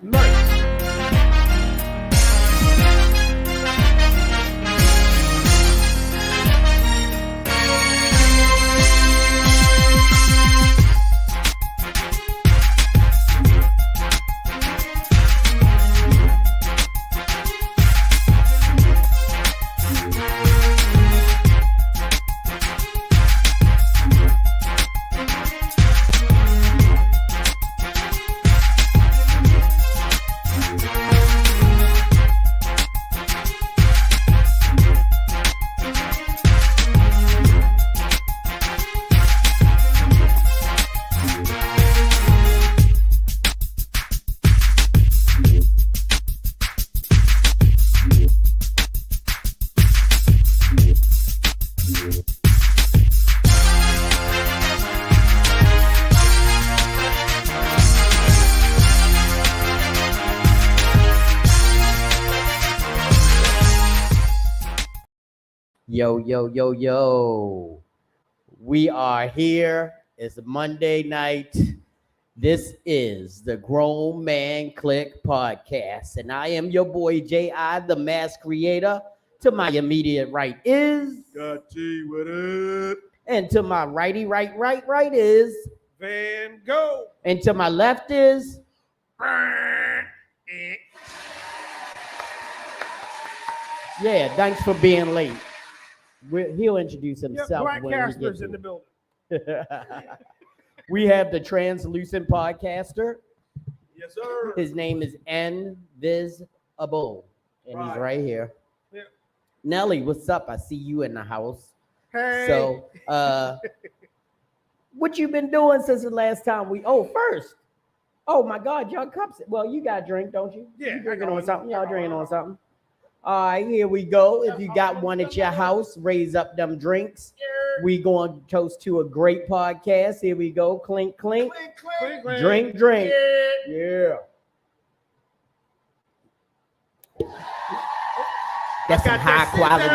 Nice. Yo, yo, yo, yo. We are here. It's Monday night. This is the Grown Man Click Podcast. And I am your boy, J.I., the mass creator. To my immediate right is... Got T, what up? And to my righty, right is... Van Gogh. And to my left is... Yeah, thanks for being late. He'll introduce himself. Black casters in the building. We have the translucent podcaster. Yes, sir. His name is Invisible, and he's right here. Yeah. Nelly, what's up? I see you in the house. Hey. So, what you been doing since the last time we? Oh, first. Oh my God, y'all cups. Well, you got a drink, don't you? Yeah. You drinking on something? Y'all drinking on something? All right, here we go. If you got one at your house, raise up them drinks. We going to toast to a great podcast. Here we go. Clink, clink. Clink, clink. Drink, drink. Yeah. That's some high quality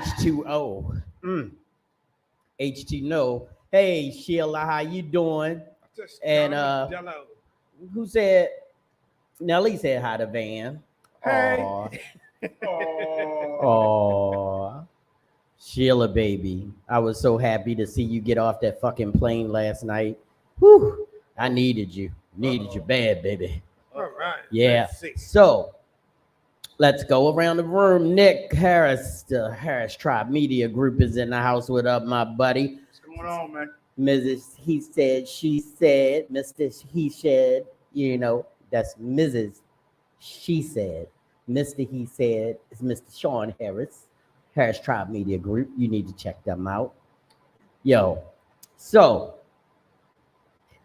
H2O. H2O. Hey, Sheila, how you doing? And who said? Nelly said hi to Van. Hey. Aww. Oh, Sheila, baby. I was so happy to see you get off that fucking plane last night. Whew. I needed you. Needed you bad, baby. All right. Yeah. So let's go around the room. Nick Harris, the Harris Tribe Media Group is in the house. What up, my buddy? What's going on, man? Mrs. He said, she said, Mr. He said, you know, that's Mrs. She said. Mr. He said is Mr. Sean Harris, Harris Tribe Media Group. You need to check them out. Yo, so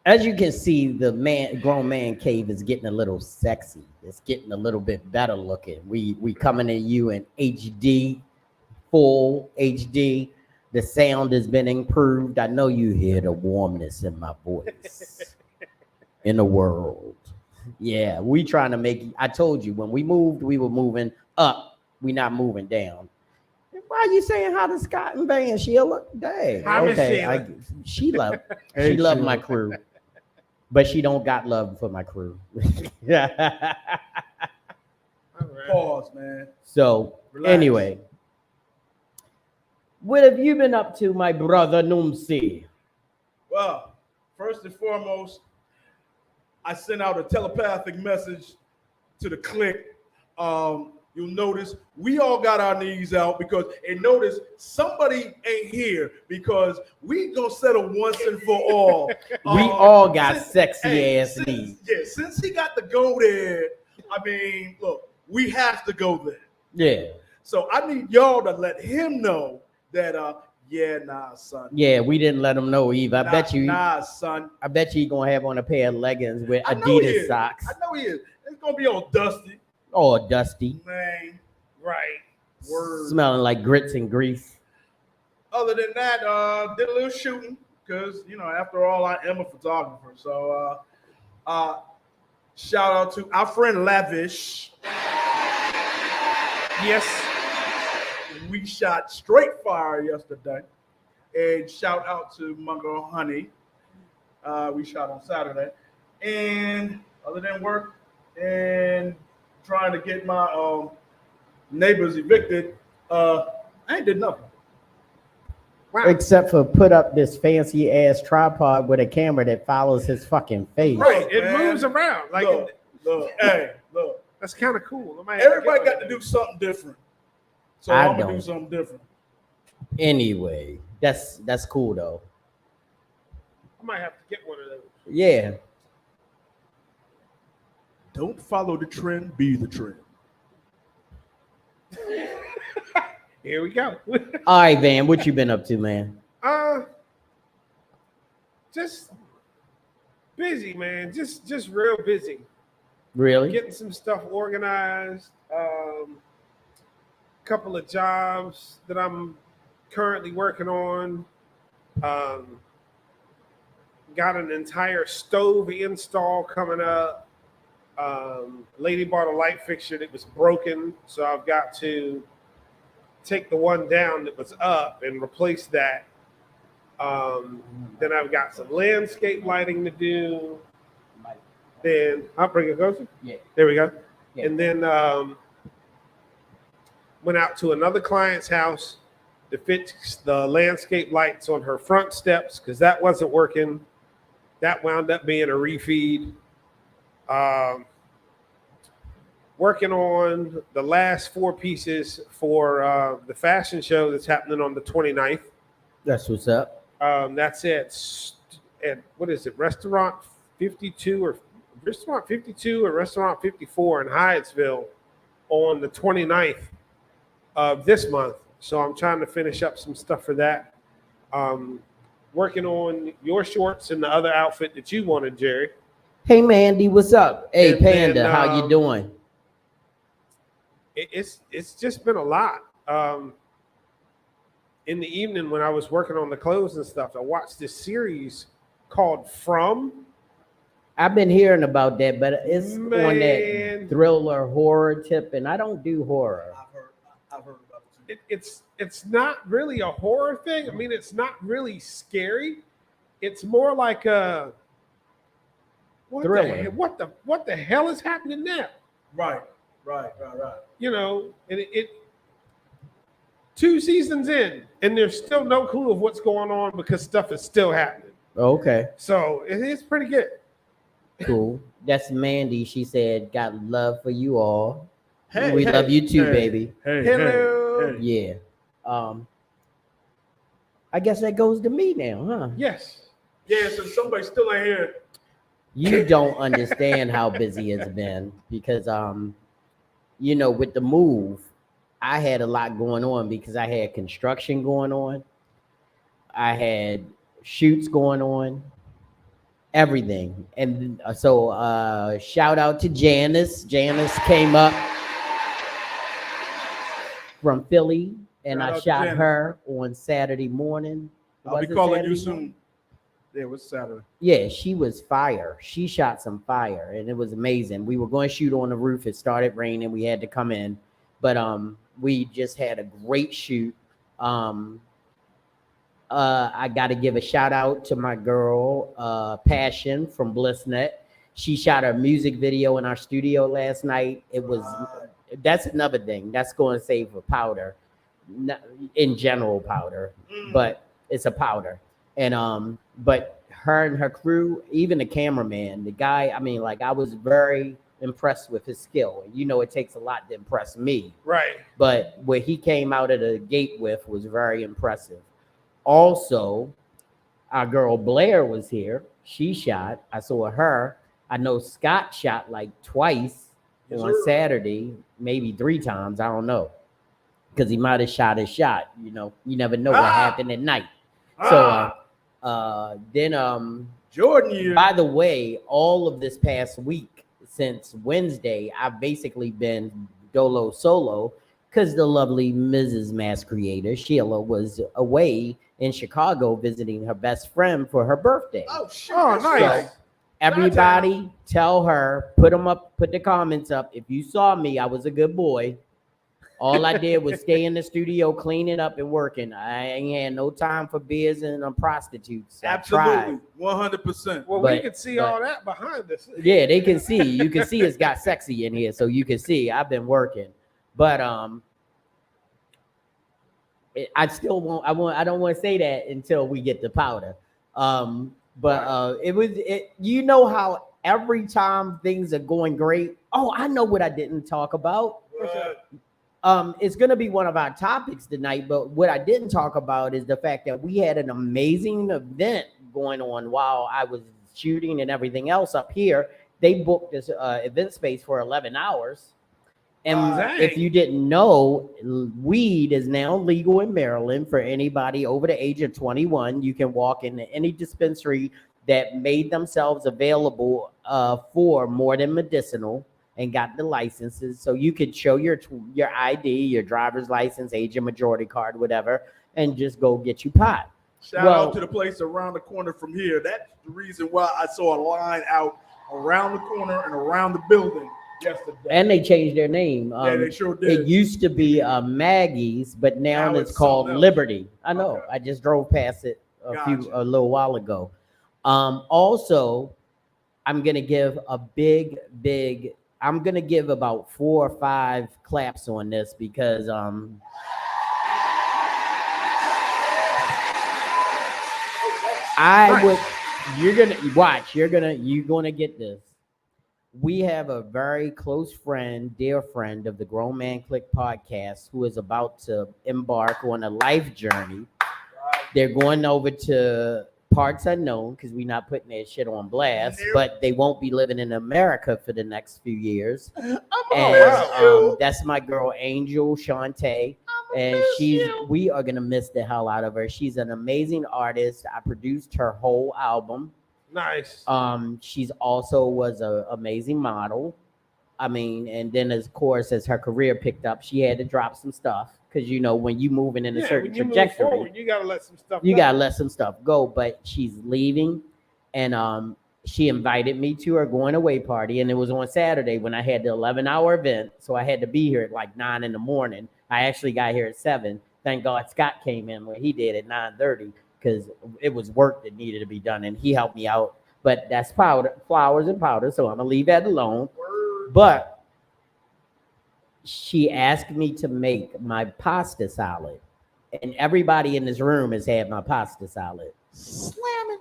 as you can see, the grown man cave is getting a little sexy. It's getting a little bit better looking. We coming at you in HD, full HD. The sound has been improved. I know you hear the warmness in my voice in the world. Yeah, we trying to make. I told you when we moved, we were moving up. We not moving down. Why are you saying hi to Scott and Van, Sheila? Dang. Hi, Miss Okay, Sheila. She loved my crew, but she don't got love for my crew. All right. Pause, man. So Relax. anyway, what have you been up to, my brother Numsi? Well, first and foremost, I sent out a telepathic message to the clique. You'll notice we all got our knees out because, and notice somebody ain't here because we gonna settle once and for all. We all got sexy ass since, knees. Yeah, since he got to go there, I mean, look, we have to go there. Yeah. So I need y'all to let him know that, yeah, nah, son. Yeah, we didn't let him know either. I bet you. Nah, son. I bet you gonna have on a pair of leggings with I know he Adidas is. socks. I know he is. It's gonna be on Dusty. Oh, dusty. Man, Right. word. Smelling like grits and grease. Other than that, did a little shooting because, you know, after all, I am a photographer. So, shout out to our friend Lavish. Yes. We shot straight fire yesterday. And shout out to my girl Honey. We shot on Saturday. And other than work, and trying to get my neighbors evicted. I ain't did nothing. Wow. Except for put up this fancy ass tripod with a camera that follows his fucking face. Right, it Man. moves around. Like Look, hey, look. that's kind of cool. I might have to Everybody get got one to of do those. something different. So I I'm gonna do don't. something different. Anyway, that's cool though. I might have to get one of those. Yeah. Don't follow the trend, be the trend. Here we go. All right, Van, what you been up to, man? Just busy, man. Just real busy. Really? Getting some stuff organized. Couple of jobs that I'm currently working on. Got an entire stove install coming up. Lady bought a light fixture that was broken, so I've got to take the one down that was up and replace that. Then I've got some landscape lighting to do. Then I'll bring it closer. Yeah. There we go. Yeah. And then went out to another client's house to fix the landscape lights on her front steps because that wasn't working. That wound up being a refeed. Working on the last 4 pieces for the fashion show that's happening on the 29th. That's what's up. That's at what is it? Restaurant 52 or Restaurant 54 in Hyattsville on the 29th of this month. So I'm trying to finish up some stuff for that. Working on your shorts and the other outfit that you wanted, Jerry. Hey, Mandy, what's up? Hey, And Panda, then, how you doing? It's just been a lot. In the evening when I was working on the clothes and stuff, I watched this series called From. I've been hearing about that, but it's on Man. that thriller horror tip, and I don't do horror. I've heard about it too. It's not really a horror thing. I mean, it's not really scary. It's more like a Thriller. What the hell is happening now? Right. You know, and it 2 seasons in, and there's still no clue of what's going on because stuff is still happening. Okay, So it's pretty good. cool. That's Mandy. She said, "Got love for you all. Hey, we hey, love you too, hey, baby." Hey, Hello. hey. Yeah. I guess that goes to me now, huh? Yes. Yeah, so somebody still ain't here. You don't understand how busy it's been because you know, with the move, I had a lot going on because I had construction going on. I had shoots going on, everything. And so shout out to Janice. Janice came up from Philly and Shout I out to shot Janice. her on Saturday morning. I'll Was be it calling Saturday you morning? soon. Yeah, what's Saturday? Yeah, she was fire. She shot some fire and it was amazing. We were going to shoot on the roof. It started raining. We had to come in. But we just had a great shoot. I got to give a shout out to my girl, Passion from BlissNet. She shot her music video in our studio last night. It was, that's another thing. That's going to save for powder, not in general powder, but it's a powder. And but her and her crew, even the cameraman, the guy, I mean, like I was very impressed with his skill. You know, it takes a lot to impress me. Right. But what he came out of the gate with was very impressive. Also, our girl Blair was here. She shot. I saw her. I know Scott shot like twice Yes, on sir. Saturday, maybe 3 times. I don't know. Because he might have shot his shot. You know, you never know what happened at night. So then Jordan here. by the way, all of this past week since Wednesday, I've basically been dolo solo because the lovely Mrs. Mass Creator, Sheila, was away in Chicago visiting her best friend for her birthday. Oh, shit. Oh, that's nice. right. Everybody tell her, put the comments up. If you saw me, I was a good boy. All I did was stay in the studio, cleaning up and working. I ain't had no time for beers and prostitutes. I tried. Absolutely, 100%. Well, we can see all that behind us. Yeah, they can see. You can see it's got sexy in here, so you can see I've been working. But I still won't. I don't want to say that until we get the powder. You know how every time things are going great. Oh, I know what I didn't talk about. It's going to be one of our topics tonight, but what I didn't talk about is the fact that we had an amazing event going on while I was shooting and everything else up here. They booked this event space for 11 hours. And if you didn't know, weed is now legal in Maryland for anybody over the age of 21. You can walk into any dispensary that made themselves available for more than medicinal and got the licenses. So you could show your ID, your driver's license, age and majority card, whatever, and just go get you pot. Shout out to the place around the corner from here. That's the reason why I saw a line out around the corner and around the building yesterday. And they changed their name. Yeah, they sure did. It used to be Maggie's, but now it's called Liberty. I know. Okay. I just drove past it a little while ago. Also, I'm gonna give I'm gonna give about 4 or 5 claps on this because you're gonna get this. We have a very close friend, dear friend of the Grown Man Click podcast who is about to embark on a life journey. They're going over to parts unknown because we're not putting that shit on blast, but they won't be living in America for the next few years. That's my girl, Angel Shantae. And we are gonna miss the hell out of her. She's an amazing artist. I produced her whole album. Nice. She's also was an amazing model. I mean, and then as her career picked up, she had to drop some stuff because when you moving in a certain trajectory, forward, you gotta let some stuff. Gotta let some stuff go. But she's leaving, and she invited me to her going away party, and it was on Saturday when I had the 11-hour event, so I had to be here at like 9 in. I actually got here at 7. Thank God Scott came in when he did at 9:30 because it was work that needed to be done, and he helped me out. But that's flowers and powder, so I'm gonna leave that alone. But she asked me to make my pasta salad, and everybody in this room has had my pasta salad. Slamming.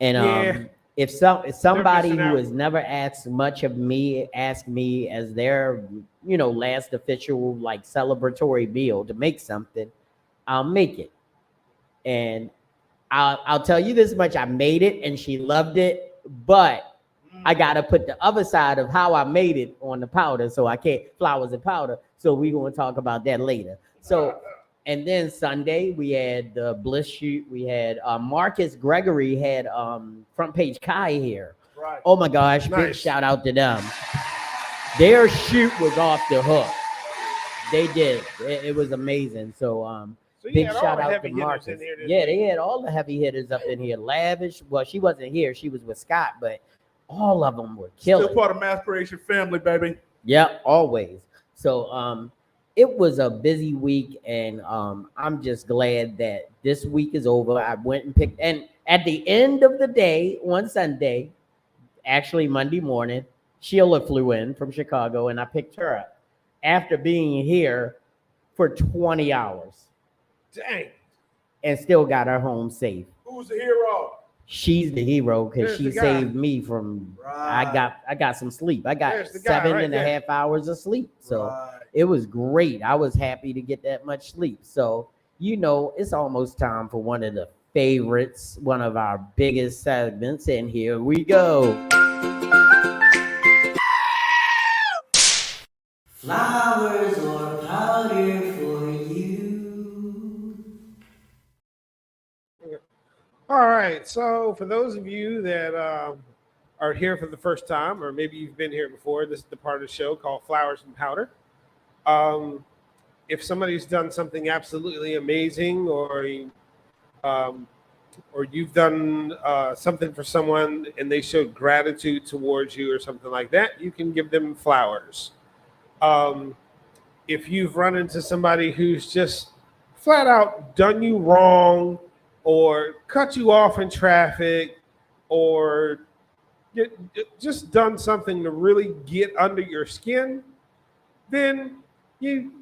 And if somebody who has never asked much of me asked me as their last official like celebratory meal to make something, I'll make it. And I'll tell you this much: I made it, and she loved it. But I gotta put the other side of how I made it on the powder, so I can't flowers and powder. So we're gonna talk about that later. So, and then Sunday we had the Bliss shoot. We had Marcus Gregory had Front Page Kai here. Right. Oh my gosh! Nice. Big shout out to them. Their shoot was off the hook. They did. It was amazing. So big shout out to Marcus. Yeah, they had all the heavy hitters up in here. Lavish. Well, she wasn't here. She was with Scott, but all of them were killing. Still part of Mass Creation family, baby. Yeah, always. So it was a busy week, and I'm just glad that this week is over. I went and picked, and at the end of the day, on Sunday, actually Monday morning, Sheila flew in from Chicago, and I picked her up after being here for 20 hours. Dang. And still got her home safe. Who's the hero? She's the hero because she saved me from. Right. I got some sleep. I got 7.5 hours of sleep. So it was great. I was happy to get that much sleep. So it's almost time for one of the favorites, one of our biggest segments, and here we go. Flowers or powder for you. All right. So for those of you that are here for the first time, or maybe you've been here before, this is the part of the show called Flowers and Powder. If somebody's done something absolutely amazing, or you've done something for someone and they showed gratitude towards you or something like that, you can give them flowers. if you've run into somebody who's just flat out done you wrong or cut you off in traffic or just done something to really get under your skin, then you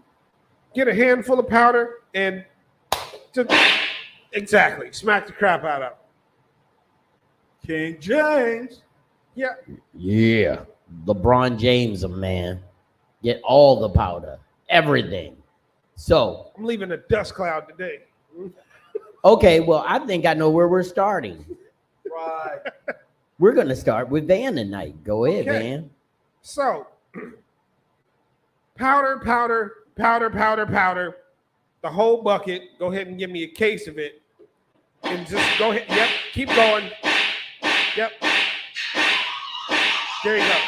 get a handful of powder and just exactly smack the crap out of them. King James. Yeah. Yeah. LeBron James, a man. Get all the powder, everything. So, I'm leaving a dust cloud today. okay, well, I think I know where we're starting. Right. We're going to start with Van tonight. Go ahead, Okay. Van. So, powder, the whole bucket. Go ahead and give me a case of it. And just go ahead. Yep, keep going. Yep. There you go.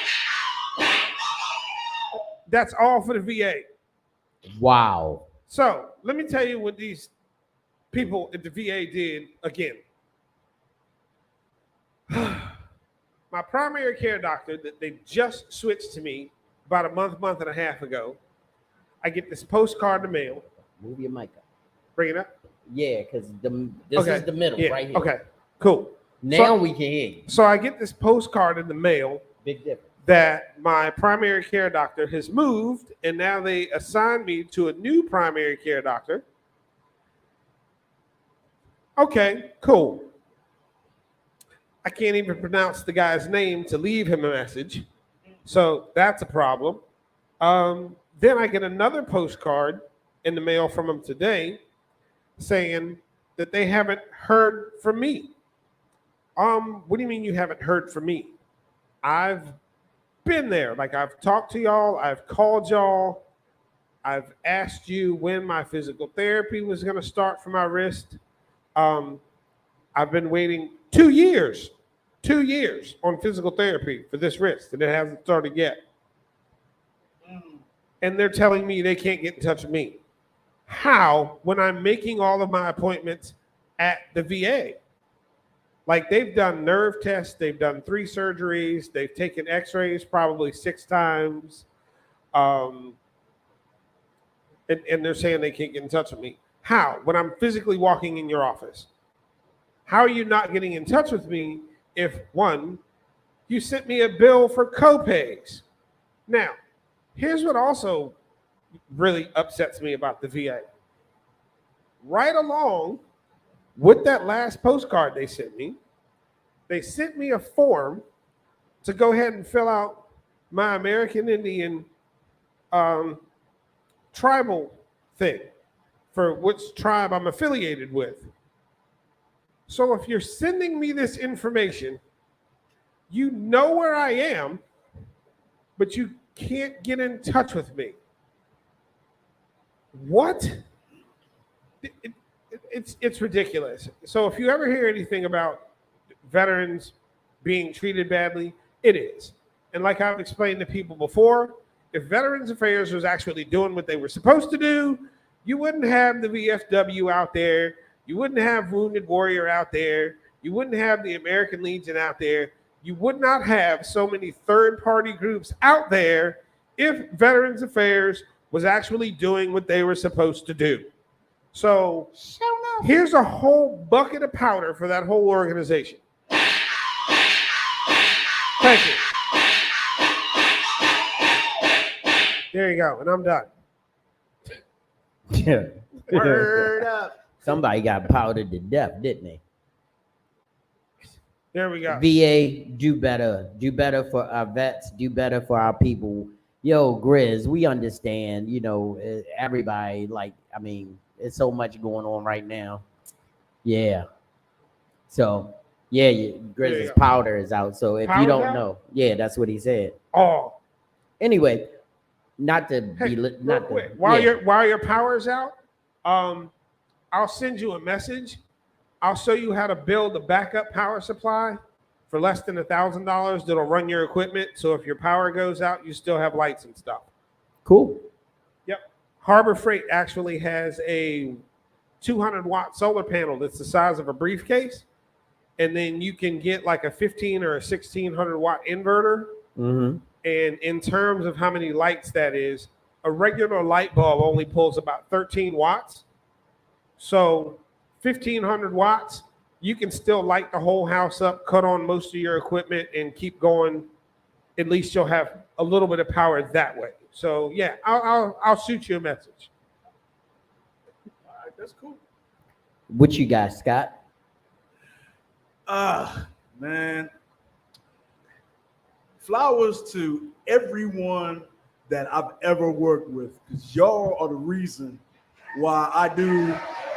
That's all for the VA. Wow. So, let me tell you what these people at the VA did again. My primary care doctor that they just switched to me about a month and a half ago, I get this postcard in the mail. Move your mic up. Bring it up. Yeah, because this Okay. is the middle Yeah. right here. Okay, cool. Now we can hear you. So I get this postcard in the mail Big difference. that my primary care doctor has moved, and now they assigned me to a new primary care doctor. Okay, cool. I can't even pronounce the guy's name to leave him a message. So that's a problem. Then I get another postcard in the mail from him today saying that they haven't heard from me. What do you mean you haven't heard from me? I've been there. Like, I've talked to y'all, I've called y'all, I've asked you when my physical therapy was going to start for my wrist. I've been waiting 2 years on physical therapy for this wrist, and it hasn't started yet. And they're telling me they can't get in touch with me. How, when I'm making all of my appointments at the VA? Like, they've done nerve tests, they've done 3 surgeries, they've taken x-rays probably 6 times. And they're saying they can't get in touch with me. How? When I'm physically walking in your office. How are you not getting in touch with me if, one, you sent me a bill for copays? Now, here's what also really upsets me about the VA. Right along with that last postcard they sent me a form to go ahead and fill out my American Indian tribal thing for which tribe I'm affiliated with. So if you're sending me this information, you know where I am, but you can't get in touch with me. What? It's ridiculous. So if you ever hear anything about veterans being treated badly, it is. And like I've explained to people before, if Veterans Affairs was actually doing what they were supposed to do, you wouldn't have the VFW out there. You wouldn't have Wounded Warrior out there. You wouldn't have the American Legion out there. You would not have so many third-party groups out there if Veterans Affairs was actually doing what they were supposed to do. So here's a whole bucket of powder for that whole organization. Thank you. There you go, and I'm done. Word up. Somebody got powdered to death, didn't they? There we go. VA, do better. Do better for our vets. Do better for our people. Yo, Grizz, we understand, everybody, it's so much going on right now. Yeah. So, yeah, Grizz's powder is out. So if you don't know, yeah, that's what he said. Oh. Anyway, not to be real quick. While your power's out, I'll send you a message. I'll show you how to build a backup power supply for less than $1,000 that'll run your equipment. So if your power goes out, you still have lights and stuff. Cool. Yep. Harbor Freight actually has a 200-watt solar panel that's the size of a briefcase. And then you can get like a 15 or a 1600-watt inverter. Mm-hmm. And in terms of how many lights that is, a regular light bulb only pulls about 13 watts. So 1,500 watts, you can still light the whole house up, cut on most of your equipment, and keep going. At least you'll have a little bit of power that way. So yeah, I'll shoot you a message. All right, that's cool. What you got, Scott? Man. Flowers to everyone that I've ever worked with, because y'all are the reason why I do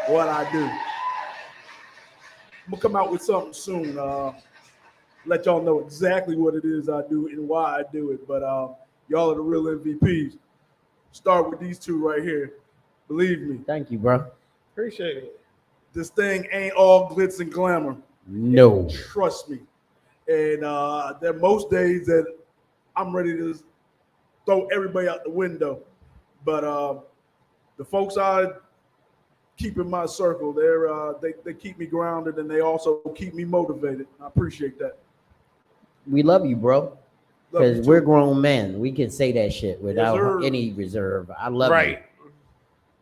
what I do. I'm gonna come out with something soon. Let y'all know exactly what it is I do and why I do it. But y'all are the real MVPs. Start with these two right here. Believe me. Thank you, bro. Appreciate it. This thing ain't all glitz and glamour. No. Trust me. And there are most days that I'm ready to throw everybody out the window. But the folks I keep in my circle, they keep me grounded, and they also keep me motivated. I appreciate that. We love you, bro. Love you Because too. we're grown men. We can say that shit without sir. any reserve. I love you. Right.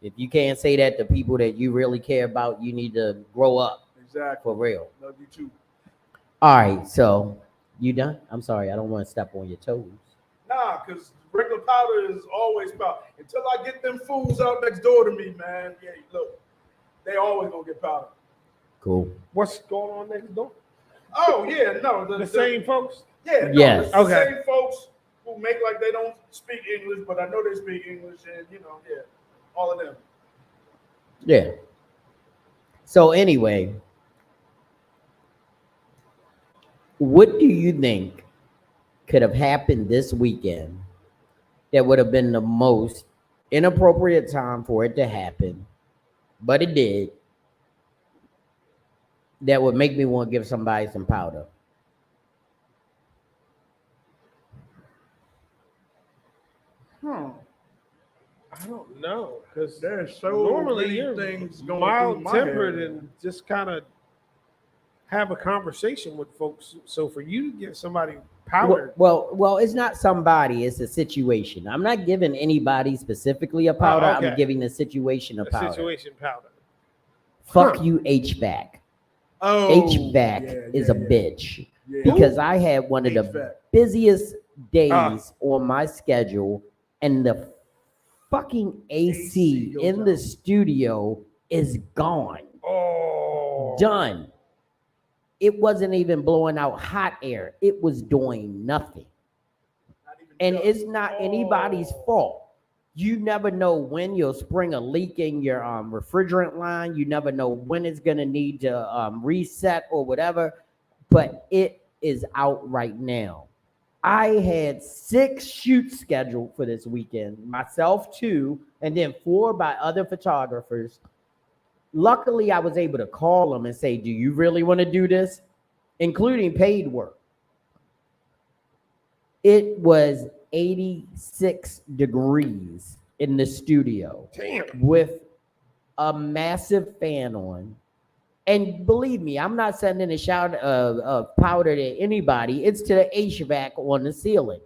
If you can't say that to people that you really care about, you need to grow up Exactly. for real. Love you too. All right, so you done? I'm sorry, I don't want to step on your toes. Nah, because regular powder is always powder. Until I get them fools out next door to me, man. Yeah, look, they always gonna get powder. Cool. What's going on next door? Oh yeah, no, The same folks? Yeah, no, Yes. it's the Okay. same folks who make like they don't speak English, but I know they speak English, and yeah, all of them. Yeah. So anyway, what do you think could have happened this weekend that would have been the most inappropriate time for it to happen, but it did, that would make me want to give somebody some powder? I don't know, because There's so normally many you're things going mild through my tempered head. and just kind of have a conversation with folks. So for you to get somebody powdered, Well, it's not somebody, it's a situation. I'm not giving anybody specifically a powder. okay. I'm giving the situation a a powder. situation powder. Fuck Huh. you, HVAC. Oh, HVAC is a bitch. Yeah. Because I had one of the HVAC. busiest days Ah. on my schedule, and the fucking AC goes in the out. studio is gone. Oh, Done. It wasn't even blowing out hot air. It was doing nothing. Not even And done. it's not anybody's fault. You never know when you'll spring a leak in your refrigerant line. You never know when it's going to need to reset or whatever. But it is out right now. I had 6 shoots scheduled for this weekend, myself 2, and then 4 by other photographers. Luckily, I was able to call them and say, do you really want to do this? Including paid work. It was 86 degrees in the studio damn. with a massive fan on. And believe me, I'm not sending a shout of powder to anybody. It's to the HVAC on the ceiling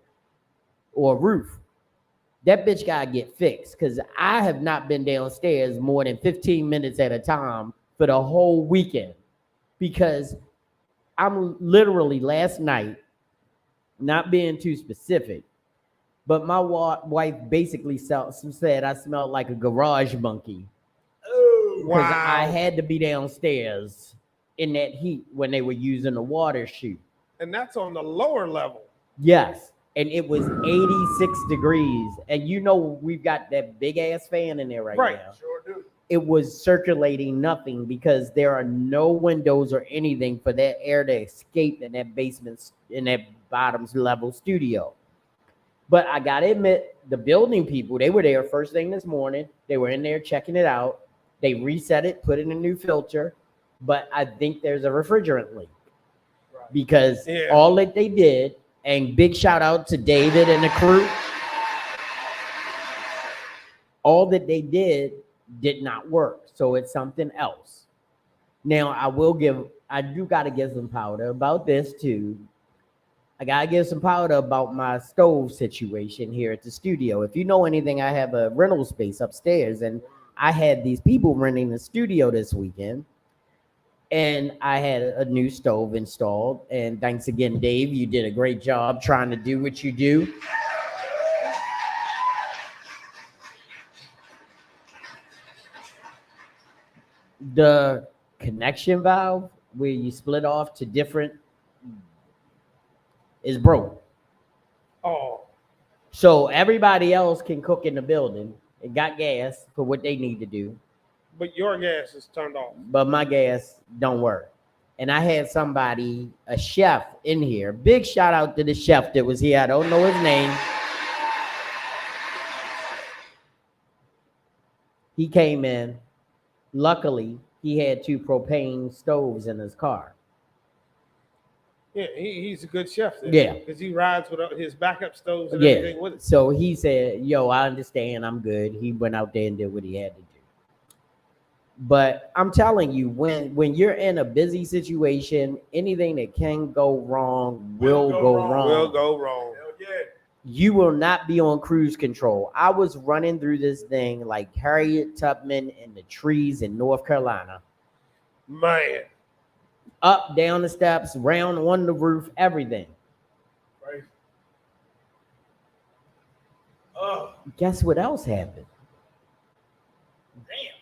or roof. That bitch gotta get fixed, because I have not been downstairs more than 15 minutes at a time for the whole weekend. Because I'm literally last night, not being too specific, but my wife basically said I smelled like a garage monkey. Oh, Because Wow. I had to be downstairs in that heat when they were using the water chute. And that's on the lower level. Yes. And it was 86 degrees. And you know we've got that big ass fan in there right now. sure do. It was circulating nothing because there are no windows or anything for that air to escape in that basement, in that bottom level studio. But I gotta admit, the building people, they were there first thing this morning. They were in there checking it out. They reset it, put in a new filter. But I think there's a refrigerant leak. Right. Because Yeah. all that they did, and big shout out to David and the crew, all that they did not work. So it's something else. Now I do gotta give some powder about this too. I gotta give some powder about my stove situation here at the studio. If you know anything, I have a rental space upstairs, and I had these people renting the studio this weekend, and I had a new stove installed. And thanks again, Dave. You did a great job trying to do what you do. The connection valve where you split off to different is broke. Oh, So everybody else can cook in the building. It got gas for what they need to do, but your gas is turned off. but my gas don't work. And I had somebody, a chef in here. Big shout out to the chef that was here. I don't know his name. He came in. Luckily, he had 2 propane stoves in his car. Yeah, he's a good chef. Then, Yeah. because he rides with his backup stoves and Yeah. everything with it. So he said, yo, I understand. I'm good. He went out there and did what he had to do. But I'm telling you, when you're in a busy situation, anything that can go wrong will go wrong. Will go wrong. Hell yeah. You will not be on cruise control. I was running through this thing like Harriet Tubman in the trees in North Carolina. Man, Up, down the steps, round on the roof, everything. Right. Guess what else happened? Damn.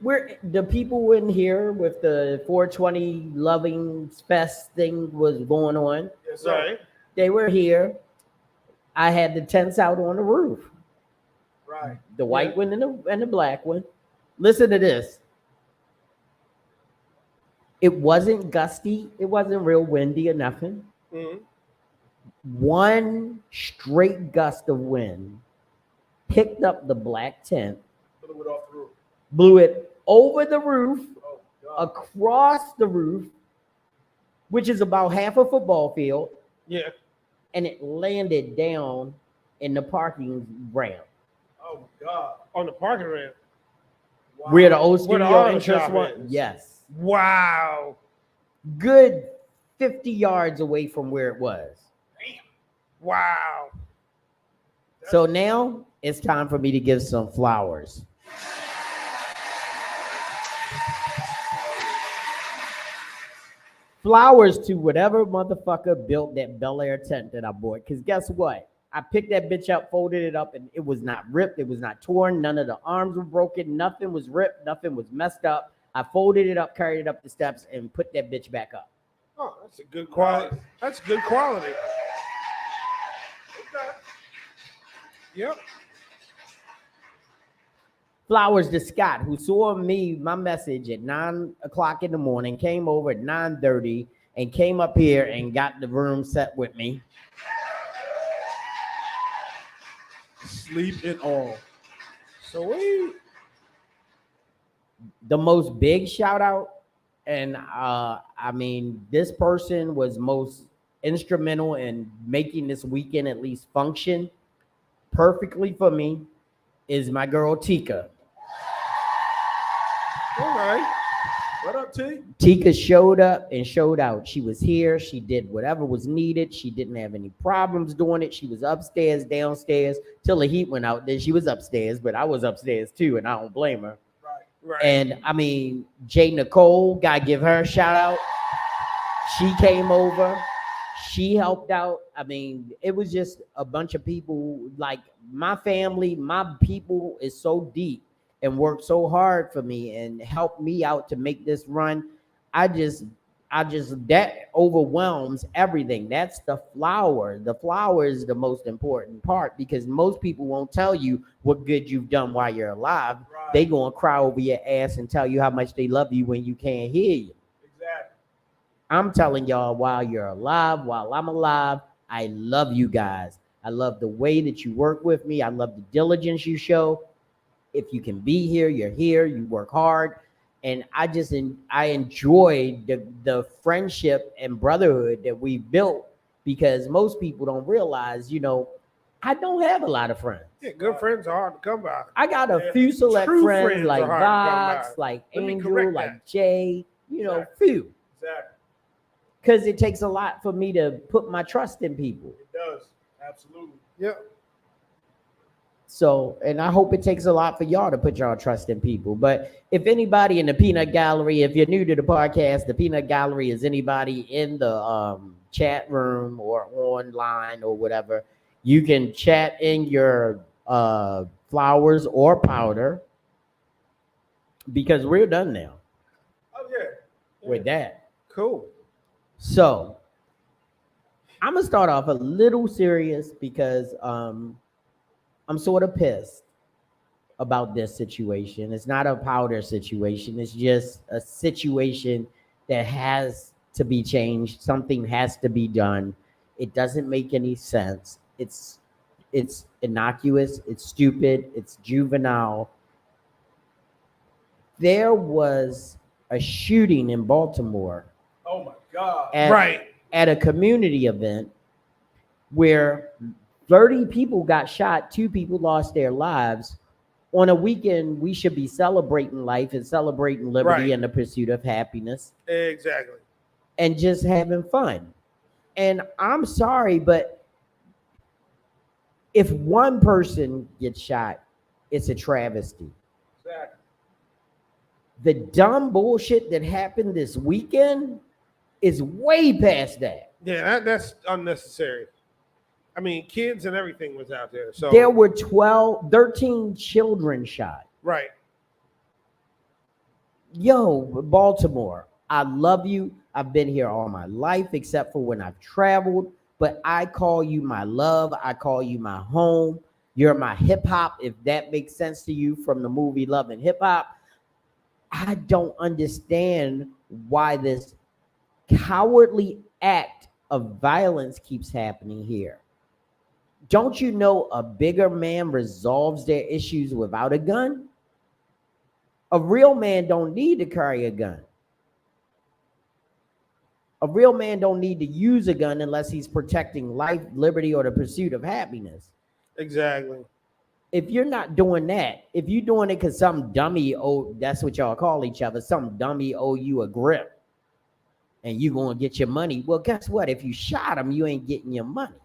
We're the people in here with the 420 Loving Fest thing was going on. Yes, sir. right? They were here. I had the tents out on the roof. Right. The white one and the black one. Listen to this. It wasn't gusty. It wasn't real windy or nothing. Mhm. One straight gust of wind picked up the black tent, Blew it off the roof. blew it over the roof, Oh, God. across the roof, which is about half a football field, Yeah. and it landed down in the parking ramp Oh, God. On the parking ramp. Wow. where the old Where the studio auto entrance shop was. is. Yes, Wow. good 50 yards away from where it was. Wow. So now it's time for me to give some flowers. Flowers to whatever motherfucker built that Bel Air tent that I bought. Because guess what? I picked that bitch up, folded it up, and it was not ripped. It was not torn. None of the arms were broken. Nothing was ripped. Nothing was messed up. I folded it up, carried it up the steps, and put that bitch back up. Oh, that's a good quality. That's good quality. Okay. Yep. Flowers to Scott, who saw my message at 9 o'clock in the morning, came over at 9:30 and came up here and got the room set with me. Sleep and all. Sweet. The most big shout out, and I mean, this person was most instrumental in making this weekend at least function perfectly for me, is my girl Tika. All right. What up, T? Tika showed up and showed out. She was here. She did whatever was needed. She didn't have any problems doing it. She was upstairs, downstairs, till the heat went out. Then she was upstairs, but I was upstairs too, and I don't blame her. Right. Right. And I mean, Jay Nicole, gotta give her a shout out. She came over. She helped out. I mean, it was just a bunch of people. Like my family, my people is so deep and worked so hard for me and helped me out to make this run. I just that overwhelms everything. That's the flower. The flower is the most important part because most people won't tell you what good you've done while you're alive. Right. They gonna cry over your ass and tell you how much they love you when you can't hear you. Exactly. I'm telling y'all, while you're alive, while I'm alive, I love you guys. I love the way that you work with me. I love the diligence you show. If you can be here, you're here. You work hard. And I enjoy the friendship and brotherhood that we built because most people don't realize, I don't have a lot of friends. Yeah, good friends are hard to come by. I got a few select True friends friends like are hard to come Vox, by. like Let me Angel, correct like that. Jay, Exactly. few. Exactly. because it takes a lot for me to put my trust in people. It does. Absolutely. Yeah. So, and I hope it takes a lot for y'all to put y'all trust in people. But if anybody in the Peanut Gallery, if you're new to the podcast, the Peanut Gallery is anybody in the chat room or online or whatever. You can chat in your flowers or powder because we're done now Oh yeah. with that. Cool. So I'm gonna start off a little serious because I'm sort of pissed about this situation. It's not a powder situation. It's just a situation that has to be changed. Something has to be done. It doesn't make any sense. It's innocuous. It's stupid. It's juvenile. There was a shooting in Baltimore Oh my God. at a community event where 30 people got shot, 2 people lost their lives. On a weekend, we should be celebrating life and celebrating liberty Right. and the pursuit of happiness Exactly. and just having fun. And I'm sorry, but if one person gets shot, it's a travesty. Exactly. The dumb bullshit that happened this weekend is way past that. Yeah, that's unnecessary. I mean, kids and everything was out there. So There were 13 children shot. right. Yo, Baltimore, I love you. I've been here all my life, except for when I've traveled. But I call you my love. I call you my home. You're my hip hop, if that makes sense to you from the movie Love and Hip Hop. I don't understand why this cowardly act of violence keeps happening here. Don't you know a bigger man resolves their issues without a gun? A real man don't need to carry a gun. A real man don't need to use a gun unless he's protecting life, liberty, or the pursuit of happiness. Exactly. If you're not doing that, if you're doing it because some dummy that's what y'all call each other, some dummy owe you a grip and you going to get your money. Well, guess what? If you shot him, you ain't getting your money.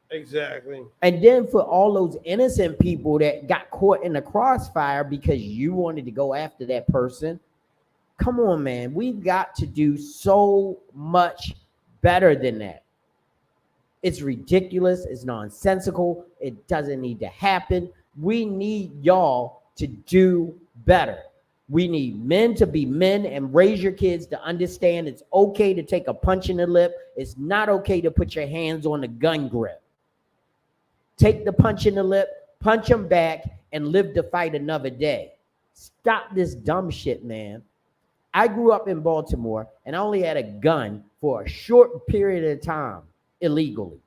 Exactly. And then for all those innocent people that got caught in the crossfire because you wanted to go after that person, come on, man. We've got to do so much better than that. It's ridiculous. It's nonsensical. It doesn't need to happen. We need y'all to do better. We need men to be men and raise your kids to understand it's okay to take a punch in the lip. It's not okay to put your hands on the gun grip. Take the punch in the lip, punch them back, and live to fight another day. Stop this dumb shit, man. I grew up in Baltimore, and I only had a gun for a short period of time illegally.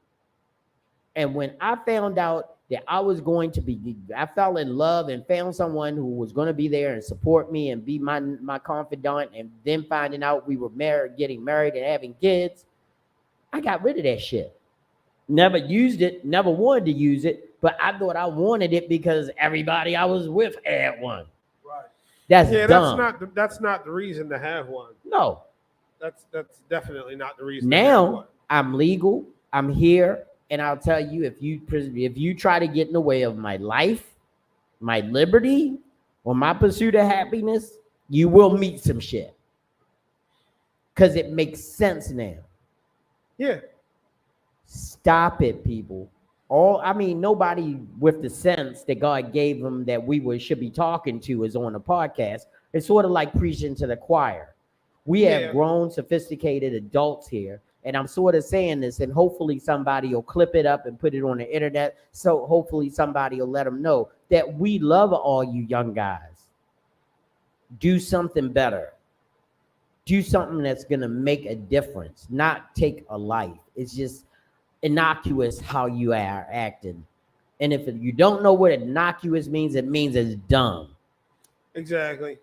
And when I found out that I fell in love and found someone who was going to be there and support me and be my confidant, and then finding out we were getting married and having kids, I got rid of that shit. Never used it, never wanted to use it, but I thought I wanted it because everybody I was with had one. Right. That's Yeah, dumb. that's not the reason to have one. No. That's definitely not the reason. To have one. Now I'm legal. I'm here, and I'll tell you, if you try to get in the way of my life, my liberty, or my pursuit of happiness, you will meet some shit. Because it makes sense now. Yeah. Stop it, people. Nobody with the sense that God gave them that should be talking to is on a podcast. It's sort of like preaching to the choir. We have grown, sophisticated adults here, and I'm sort of saying this, and hopefully somebody will clip it up and put it on the internet. So hopefully somebody will let them know that we love all you young guys. Do something better. Do something that's going to make a difference, not take a life. It's just innocuous how you are acting. And if you don't know what innocuous means, it means it's dumb. Exactly.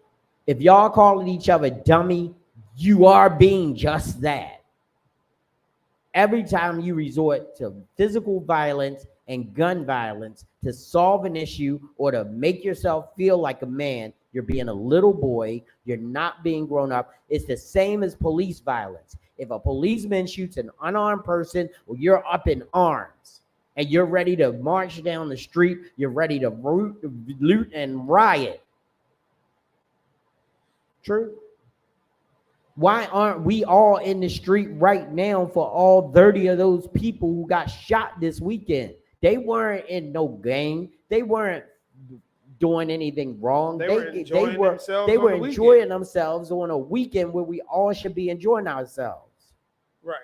If y'all calling each other dummy, you are being just that. Every time you resort to physical violence and gun violence to solve an issue or to make yourself feel like a man, You're being a little boy. You're not being grown up. It's the same as police violence. If a policeman shoots an unarmed person, well, you're up in arms and you're ready to march down the street. You're ready to loot and riot. True. Why aren't we all in the street right now for all 30 of those people who got shot this weekend? They weren't in no gang. They weren't doing anything wrong. They were enjoying themselves on a weekend where we all should be enjoying ourselves. Right.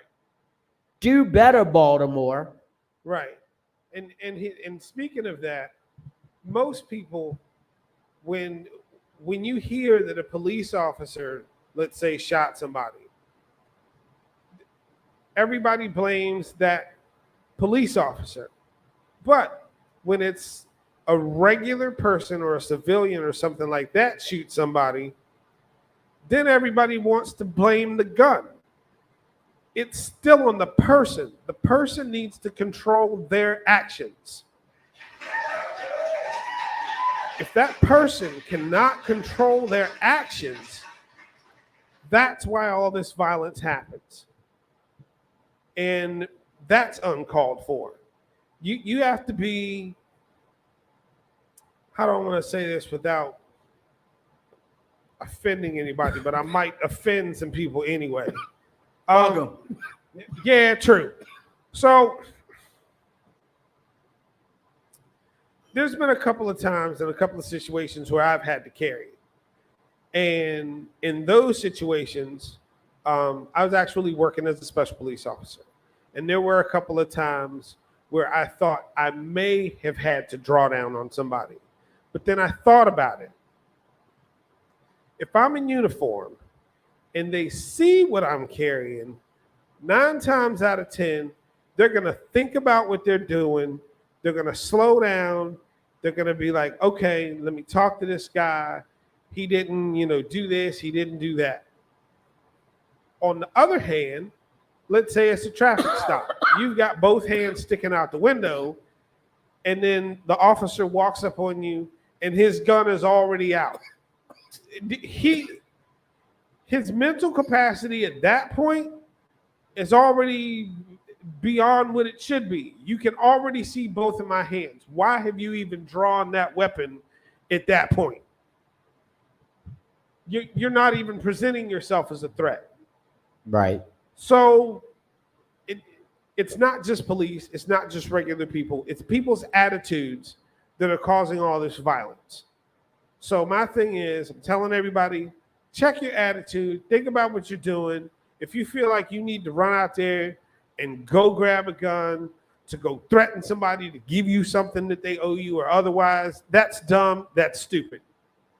Do better, Baltimore. Right. And speaking of that, most people, when you hear that a police officer, let's say, shot somebody, everybody blames that police officer. But when it's a regular person or a civilian or something like that shoots somebody, then everybody wants to blame the gun. It's still on the person. The person needs to control their actions. If that person cannot control their actions, that's why all this violence happens. And that's uncalled for. You have to be, how do I want to say this without offending anybody, but I might offend some people anyway. Yeah, true. So there's been a couple of times and a couple of situations where I've had to carry. And in those situations, I was actually working as a special police officer. And there were a couple of times where I thought I may have had to draw down on somebody. But then I thought about it. If I'm in uniform and they see what I'm carrying, 9 times out of 10, they're going to think about what they're doing. They're going to slow down. They're going to be like, okay, let me talk to this guy. He didn't, do this. He didn't do that. On the other hand, let's say it's a traffic stop. You've got both hands sticking out the window, and then the officer walks up on you, and his gun is already out. His mental capacity at that point is already beyond what it should be. You can already see both of my hands. Why have you even drawn that weapon at that point? You're not even presenting yourself as a threat. Right. So it's not just police. It's not just regular people. It's people's attitudes that are causing all this violence. So my thing is, I'm telling everybody, check your attitude. Think about what you're doing. If you feel like you need to run out there and go grab a gun to go threaten somebody to give you something that they owe you or otherwise, that's dumb. That's stupid.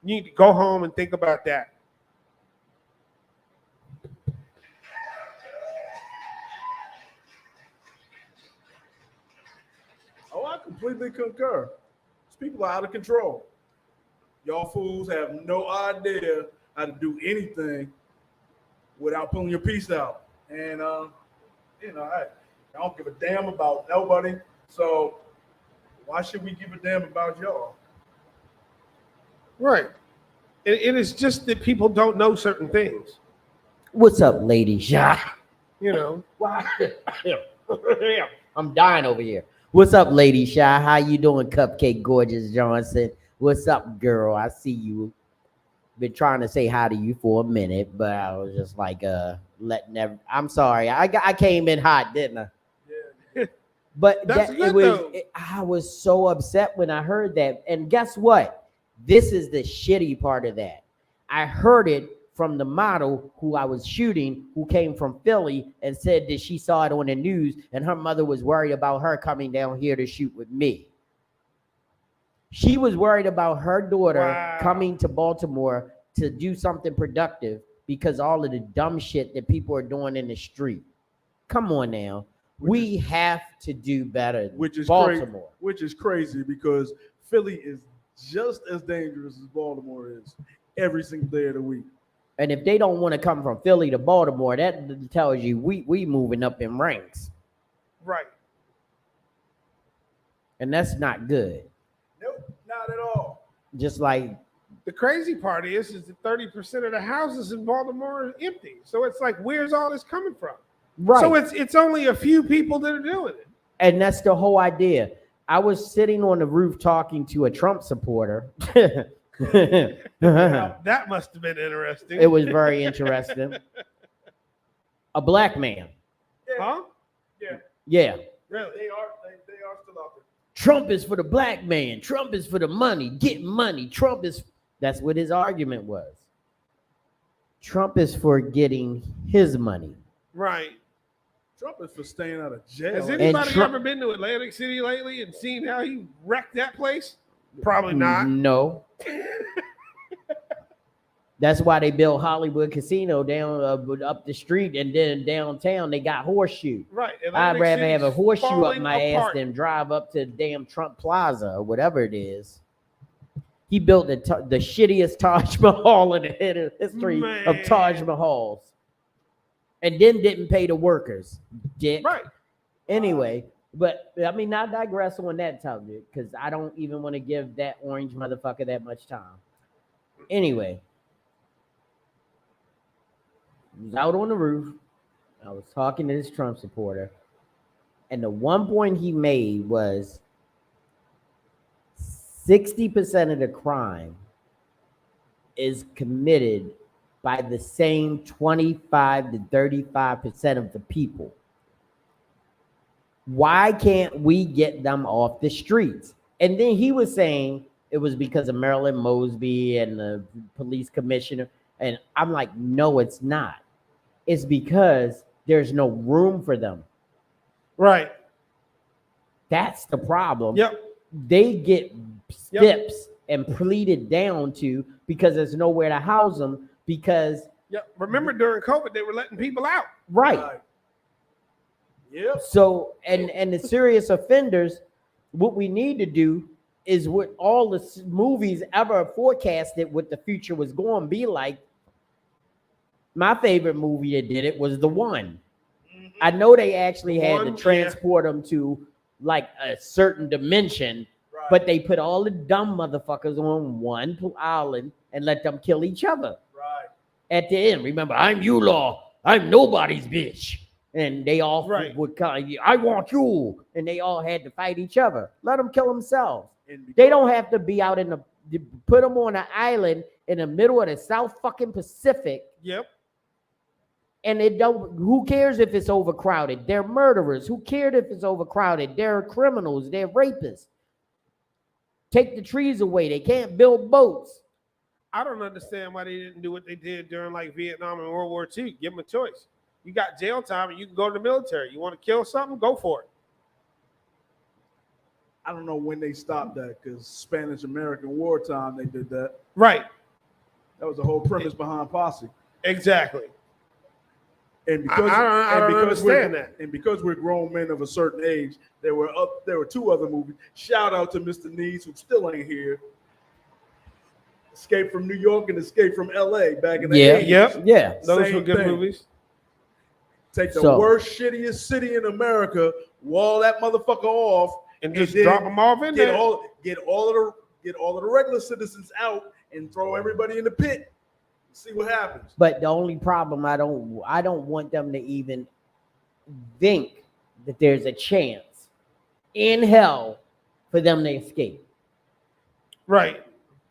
You need to go home and think about that. Oh, I completely concur. These people are out of control. Y'all fools have no idea how to do anything without pulling your piece out. And, I don't give a damn about nobody. So why should we give a damn about y'all? Right. It is just that people don't know certain things. What's up, lady Shy? Wow. I'm dying over here. What's up, Lady Shy? How you doing, Cupcake Gorgeous Johnson? What's up, girl? I see you. Been trying to say hi to you for a minute, but I was just like, I'm sorry. I came in hot, didn't I? Yeah. But that's good, I was so upset when I heard that. And guess what? This is the shitty part of that. I heard it from the model who I was shooting, who came from Philly and said that she saw it on the news and her mother was worried about her coming down here to shoot with me. She was worried about her daughter coming to Baltimore to do something productive because all of the dumb shit that people are doing in the street. Come on now. We have to do better. Baltimore. Which is crazy because Philly is just as dangerous as Baltimore is every single day of the week. And if they don't want to come from Philly to Baltimore, that tells you we moving up in ranks. Right. And that's not good. Nope, not at all. Just like The crazy part is that 30% of the houses in Baltimore are empty. So it's like, where's all this coming from? Right. So it's only a few people that are doing it. And that's the whole idea. I was sitting on the roof talking to a Trump supporter. That must have been interesting. It was very interesting. A black man. Huh? Yeah. Yeah. Really? They are still out there. Trump is for the black man. Trump is for the money. Get money. Trump is. That's what his argument was. Trump is for getting his money. Right. Trump is for staying out of jail. Has anybody ever been to Atlantic City lately and seen how he wrecked that place? Probably not. No. That's why they built Hollywood Casino down up the street, and then downtown they got Horseshoe. Right. I'd rather have a horseshoe up falling my apart. ass than drive up to damn Trump Plaza or whatever it is. He built the shittiest Taj Mahal in the history of Taj Mahals. And then didn't pay the workers. Dick. Right. Anyway, but I mean, I digress on that topic because I don't even want to give that orange motherfucker that much time. Anyway, I was out on the roof. I was talking to this Trump supporter. And the one point he made was 60% of the crime is committed by the same 25 to 35% of the people. Why can't we get them off the streets? And then he was saying it was because of Marilyn Mosby and the police commissioner. And I'm like, no, it's not. It's because there's no room for them. Right. That's the problem. Yep. They get steps and pleaded down to because there's nowhere to house them because. Yep. Remember during COVID, they were letting people out. Right. Yep. So, and the serious offenders, what we need to do is what all the movies ever forecasted what the future was going to be like. My favorite movie that did it was The One. I know they actually had to transport them to like a certain dimension, but they put all the dumb motherfuckers on one island and let them kill each other. Right. At the end, remember, I'm you, law. I'm nobody's bitch. And they all would kind of, I want you. And they all had to fight each other. Let them kill themselves. They don't have to be out in put them on an island in the middle of the South fucking Pacific. Yep. And who cares if it's overcrowded? They're murderers. Who cared if it's overcrowded? They're criminals. They're rapists. Take the trees away. They can't build boats. I don't understand why they didn't do what they did during like Vietnam and World War II. Give them a choice. You got jail time and you can go to the military. You want to kill something? Go for it. I don't know when they stopped that because Spanish-American wartime, they did that. Right. That was the whole premise behind Posse. Exactly. And because I don't understand that. And because we're grown men of a certain age, there were two other movies. Shout out to Mr. Needs, who still ain't here. Escape from New York and Escape from LA back in the 80s. Yep. Yeah. Those were good movies. Take the worst, shittiest city in America, wall that motherfucker off, and just drop them off in there. Get all of the regular citizens out and throw everybody in the pit. See what happens. But the only problem, I don't want them to even think that there's a chance in hell for them to escape. Right.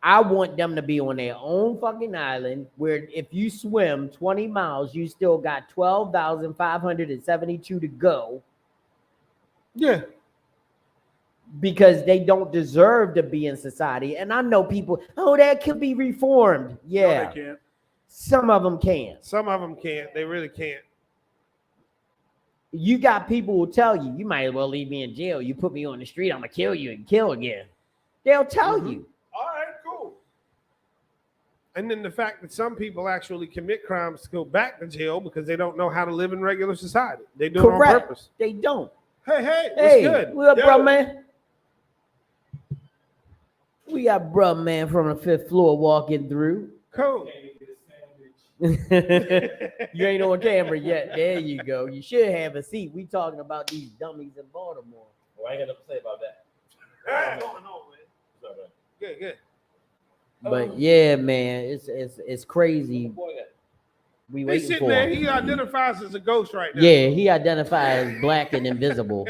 I want them to be on their own fucking island where if you swim 20 miles, you still got 12,572 to go. Yeah. Because they don't deserve to be in society. And I know people, that could be reformed. Yeah. No, they can't. Some of them can. Some of them can't. They really can't. You got people who tell you, you might as well leave me in jail. You put me on the street, I'm going to kill you and kill again. They'll tell you. All right, cool. And then the fact that some people actually commit crimes to go back to jail because they don't know how to live in regular society. They do it on purpose. They don't. Hey, what's good? What up, bro, man? We got bro, man, from the 5th floor walking through. Cool. You ain't on camera yet. There you go. You should have a seat. We talking about these dummies in Baltimore. Well, I ain't got nothing to say about that. What's going on, man? Good. But yeah, man, it's crazy. We He's waiting sitting for there. him. He identifies as a ghost right now. Yeah, he identifies as black and invisible.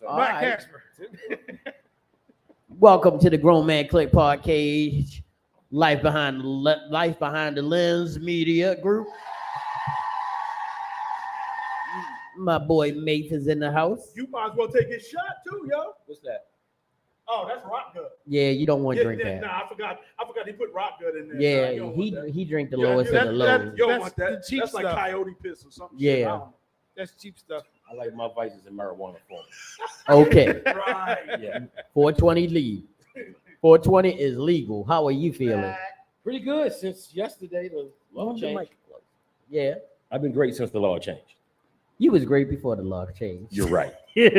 All Black right. Casper. Welcome to the Grown Man Click Podcast. Life behind the lens media group. My boy Mafe is in the house. You might as well take his shot too, yo. What's that? Oh, that's rock gut. Yeah, you don't want to drink that. Nah, I forgot he put rock gut in there. Yeah, Nah, you don't want that. he drink the Yeah, lowest that- of the lows. You don't That's want the that. cheap That's like stuff. coyote piss or something. Yeah. Shit, I don't That's cheap stuff. I like my vices in marijuana form. Okay, know. Right. Yeah, 420 lead. 420 is legal. How are you feeling? pretty good since yesterday. The law Move the changed. mic close. Yeah, I've been great since the law changed. you was great before the law changed. You're right. Man.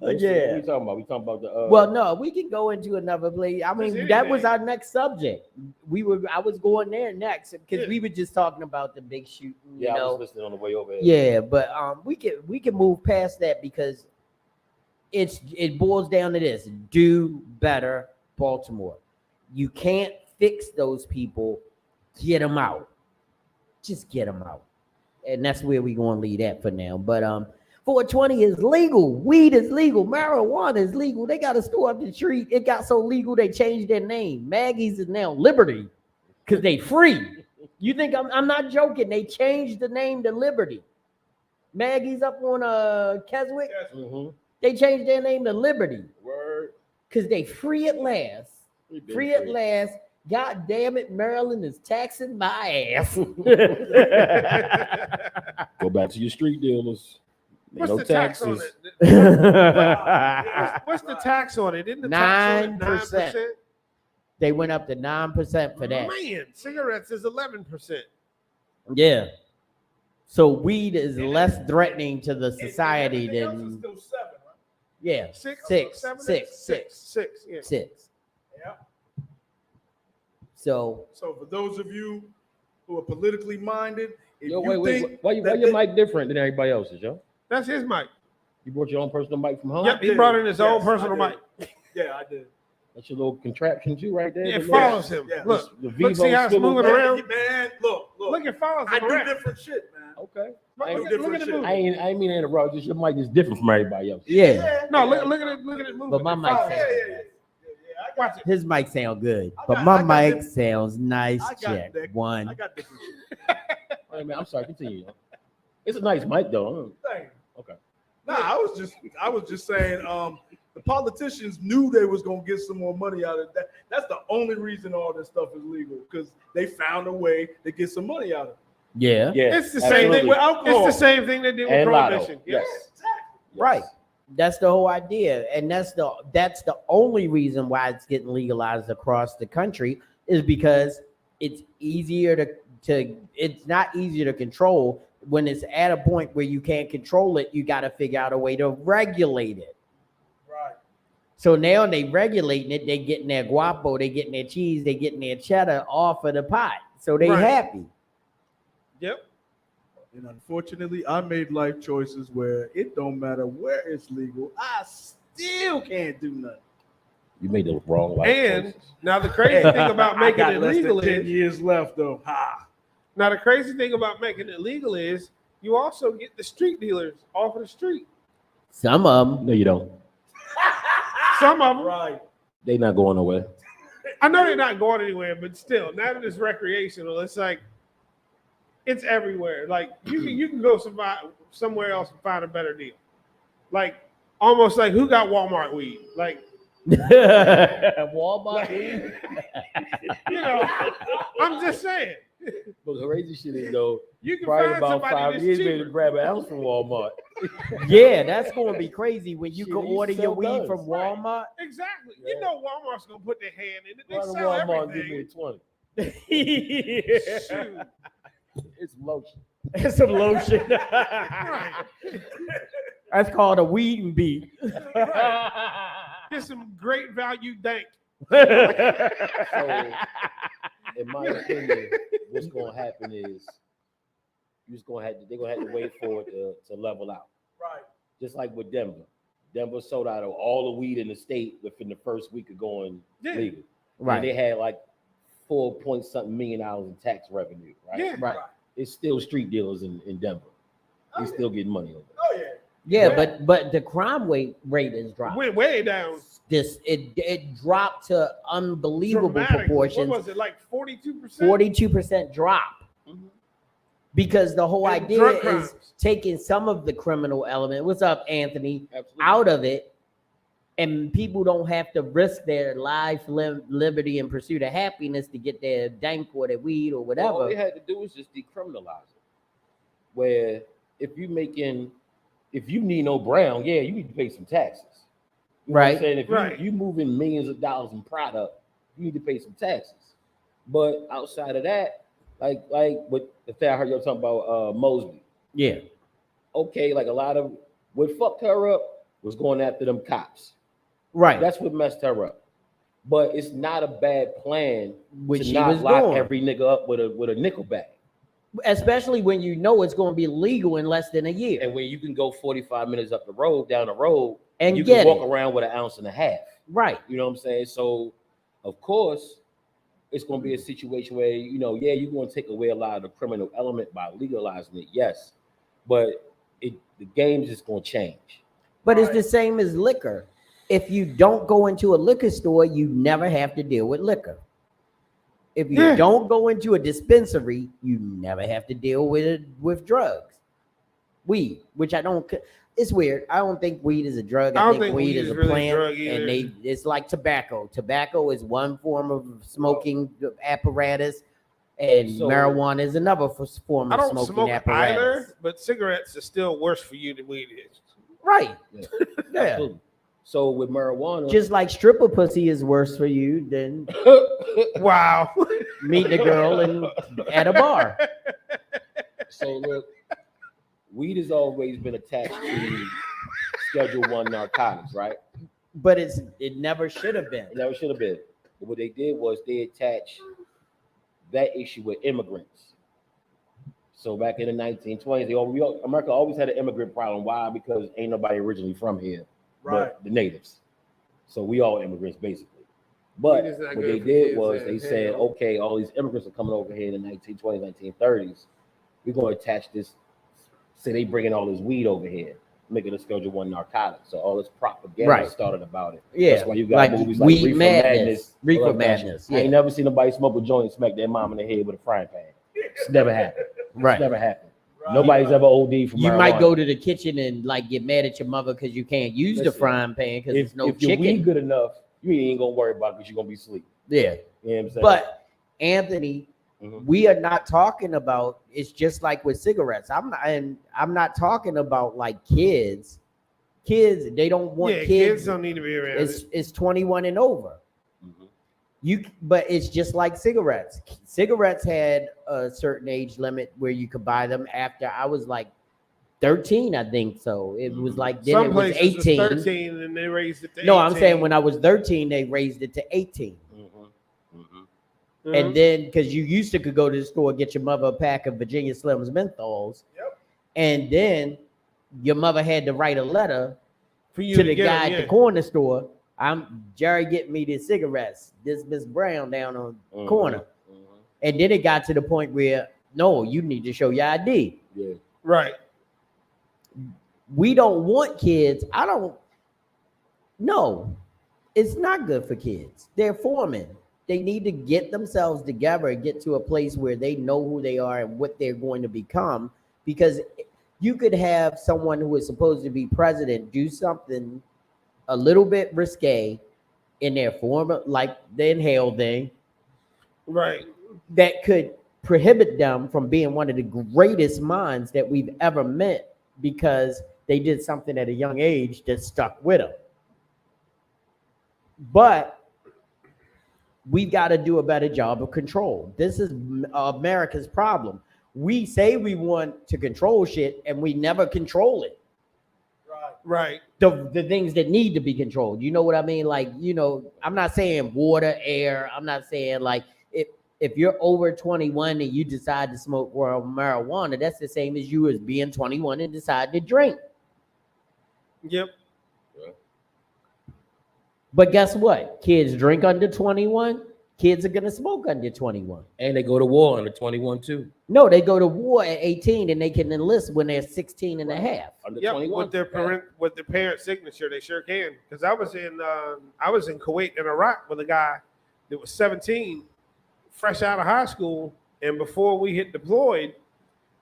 What Yeah. we talking about? We talking about the. Well, no, we can go into another place. I mean, Just that was anything. our next subject. I was going there next because we were just talking about the big shooting. Yeah, you I know, was listening on the way over here. yeah, but we can move past that because it boils down to this: do better, Baltimore. You can't fix those people. Get them out. Just get them out, and that's where we're going to leave that for now. But 420 is legal. Weed is legal. Marijuana is legal. They got a store up the street. It got so legal they changed their name. Maggie's is now Liberty because they free. You think I'm not joking? They changed the name to Liberty. Maggie's up on Keswick. Mm-hmm. They changed their name to Liberty Word. because they free at last. We been Free at last. God damn it, Maryland is taxing my ass. Go back to your street dealers. What's No the tax on taxes. it? What's the tax on it? Isn't the tax on it 9%. 9%? They went up to 9% for that. Man, cigarettes is 11%. Yeah. So weed is less threatening to the society Everything else is than still 7, right? yeah. Six, Six. Yeah. Yeah. So So for those of you who are politically minded, if Yo, you wait. think Why your mic different than everybody else's, yo? That's his mic. You brought your own personal mic from home? Yep, he did. brought in his own Yes, personal I mic. did. Yeah, I did. That's your little contraption too, right there. Yeah, it The follows little- him. Yeah. Look, The look, see how it's swivel moving back. around? Man, look. Look, it follows I him do around. different shit, man. Okay. Look, I ain't- look at the shit. movie. I ain't mean to interrupt. Just your mic is different from everybody else. yeah. No, look at it moving. But my It mic follows sounds him. Yeah. I Watch it. His mic sound good. I But got- my I got mic different- sounds nice. I got Check. that. One. I got different shit. Hey, man, I'm sorry. Continue. Yo. It's a nice mic though. Thing. Okay. Nah, I was just saying, the politicians knew they was gonna get some more money out of that. That's the only reason all this stuff is legal, because they found a way to get some money out of it. Yeah. Yeah. It's the same thing absolutely. with alcohol. It's the same thing they did with And lotto. prohibition. Yes. Right. That's the whole idea. And that's the only reason why it's getting legalized across the country is because it's easier to it's not easier to control. When it's at a point where you can't control it, you got to figure out a way to regulate it. Right. So now they regulating it, they getting their guapo, they getting their cheese, they getting their cheddar off of the pot. So they Right. happy. Yep. And unfortunately, I made life choices where it don't matter where it's legal, I still can't do nothing. You made the wrong life And choices. now the crazy thing about I making got it less legal than 10 is years left though. Ha. now the crazy thing about making it legal is you also get the street dealers off of the street. Some of them. No, you don't. Some of them. Right. They not going nowhere. I know they're not going anywhere, but still, now that it's recreational, it's like it's everywhere. Like you can go somewhere else and find a better deal. Like almost like who got Walmart weed? Like Walmart. weed. you know, I'm just saying. But the crazy shit is though, You can probably find about somebody 5 that's years cheaper. later to grab an ounce from Walmart. Yeah, that's going to be crazy when you Shit, can they order your sell weed guns. from Walmart. Exactly. Yeah. You know Walmart's gonna put their hand in it. They Run to sell Walmart and give me everything. a 20. Shoot. It's lotion. It's some lotion. Right. That's called a weed and beat. Get some great value dank. So, in my opinion, what's going to happen is they're going to have to wait for it to level out. Right. Just like with Denver. Denver sold out of all the weed in the state within the first week of going legal. Right. And they had like $4 point something million in tax revenue, right? Yeah. Right. It's still street dealers in Denver. He's still getting money over there. Oh yeah. Yeah, but the crime rate is dropped. Went way down. It dropped to unbelievable Dramatically. proportions. What was it, like 42%? 42% drop. Mhm. Because the whole And idea drug is crimes. taking some of the criminal element, what's up, Anthony, Absolutely. out of it, and people don't have to risk their life, liberty, and pursuit of happiness to get their dank or their weed or whatever. All they had to do was just decriminalize it. Where if you need no brown, yeah, you need to pay some taxes. You know what I'm Right. saying? If Right. you moving millions of dollars in product, you need to pay some taxes. But outside of that, like what the thing I heard you talking about Mosby. Yeah. Okay, like a lot of what fucked her up was going after them cops. Right. That's what messed her up. But it's not a bad plan Which to she not was lock doing. every nigga up with a nickel bag. Especially when you know it's going to be legal in less than a year. And when you can go 45 minutes up the road, down the road, And you get can walk it. around with an ounce and a half. Right. You know what I'm saying? So, of course, it's going to be a situation where, you're going to take away a lot of the criminal element by legalizing it, yes. But the game's just going to change. But it's the same as liquor. If you don't go into a liquor store, you never have to deal with liquor. If you don't go into a dispensary, you never have to deal with drugs. Weed, which I don't. It's weird. I don't think weed is a drug. I think weed is a really plant, drug either. and it's like tobacco. Tobacco is one form of smoking apparatus, and So- marijuana is another form I of don't smoking smoke apparatus. either, but cigarettes are still worse for you than weed is. Right. Yeah. Yeah. Absolutely. So with marijuana, Just like stripper pussy is worse for you than Wow. meeting a girl at a bar. so look, weed has always been attached to Schedule 1 narcotics, right? But it never should have been. It never should have been. But what they did was they attached that issue with immigrants. So back in the 1920s, America always had an immigrant problem. Why? Because ain't nobody originally from here, but the natives. So we all immigrants basically. But Weed is not what good they for did kids was and they said, hell. okay, all these immigrants are coming over here in the 1920s, 1930s. We're going to attach this. Say they bringing all this weed over here, make it a Schedule 1 narcotic. So all this propaganda started about it. Yeah, That's why you got like movies like Weed Reefer Madness. Reefer all that Madness, shit. I ain't yeah. never seen nobody smoke a joint and smack their mom in the head with a frying pan. It's never happened. Right. It's never happened. Nobody's ever OD from You marijuana. might go to the kitchen and like get mad at your mother because you can't use the Listen, frying pan because if there's no if your weed chicken. good enough, you ain't gonna worry about it because you're gonna be asleep. Yeah. You know what I'm saying? But Anthony, Mhm. we are not talking about. It's just like with cigarettes. I'm not talking about like kids. Kids, they don't want Yeah, kids. kids don't need to be around it. It's 21 and over. Mhm. But it's just like cigarettes. Cigarettes had a certain age limit where you could buy them after I was like 13, I think so. It was like then Some it was places 18. was 13 and they raised it to 18. No, I'm saying when I was 13, they raised it to 18. Mhm. Mhm. Mhm. And then because you used to could go to the store, get your mother a pack of Virginia Slims menthols. Yep. And then your mother had to write a letter for you to the get guy them, at the corner store. I'm Jerry getting me the cigarettes. This Miss Brown down on the Mhm. corner. Mhm. And then it got to the point where no, you need to show your ID. Yeah. Right. We don't want kids. I don't know. It's not good for kids. They're forming. They need to get themselves together and get to a place where they know who they are and what they're going to become. Because you could have someone who is supposed to be president do something a little bit risque in their form, like the inhale thing, Right. that could prohibit them from being one of the greatest minds that we've ever met because they did something at a young age that stuck with them. But we've got to do a better job of control. This is America's problem. We say we want to control shit and we never control it. Right. The things that need to be controlled. You know what I mean? Like, I'm not saying water, air. I'm not saying like if you're over 21 and you decide to smoke marijuana, that's the same as you as being 21 and decide to drink. Yep. But guess what? Kids drink under 21. Kids are gonna smoke under 21. And they go to war under 21 too. No, they go to war at 18 and they can enlist when they're 16 and a half. Under Yep, 21. with their parent signature, they sure can. Because I was in Kuwait and Iraq with a guy that was 17, fresh out of high school, and before we hit deployed,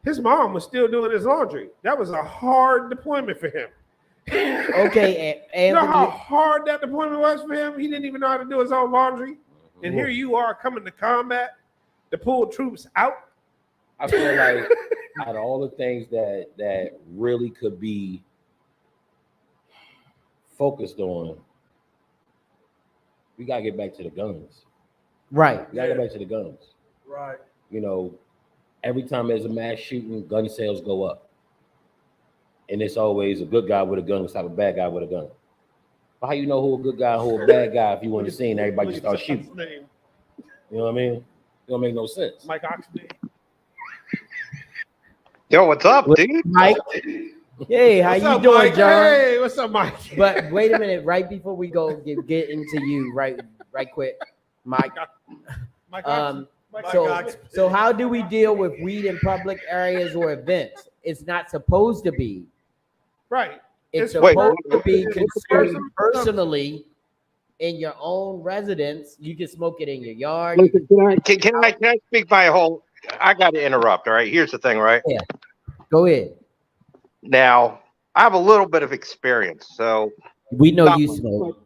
his mom was still doing his laundry. That was a hard deployment for him. Okay, You know how Anthony, hard that deployment was for him? He didn't even know how to do his own laundry. And here you are coming to combat to pull troops out. I feel like out of all the things that really could be focused on, we gotta get back to the guns. right? We gotta get back to the guns. Right. You know, every time there's a mass shooting, gun sales go up. And it's always a good guy with a gun beside a bad guy with a gun. But how you know who a good guy and who a bad guy if you want to see and everybody just start shooting? You know what I mean? It don't make no sense. Mike Oxley. Yo, what's up, dude? Mike, hey, how What's you up, doing, Mike? John? Hey, what's up, Mike? But wait a minute, right before we go get into you, right quick, Mike. Mike Oxley. So how do we deal with weed in public areas or events? It's not supposed to be. Right. It's Wait. supposed to be It's consumed personal. personally in your own residence. You can smoke it in your yard. Listen, can I speak my whole? I got to interrupt. All right. Here's the thing, right? Go ahead. Now, I have a little bit of experience. So, We know you smoke.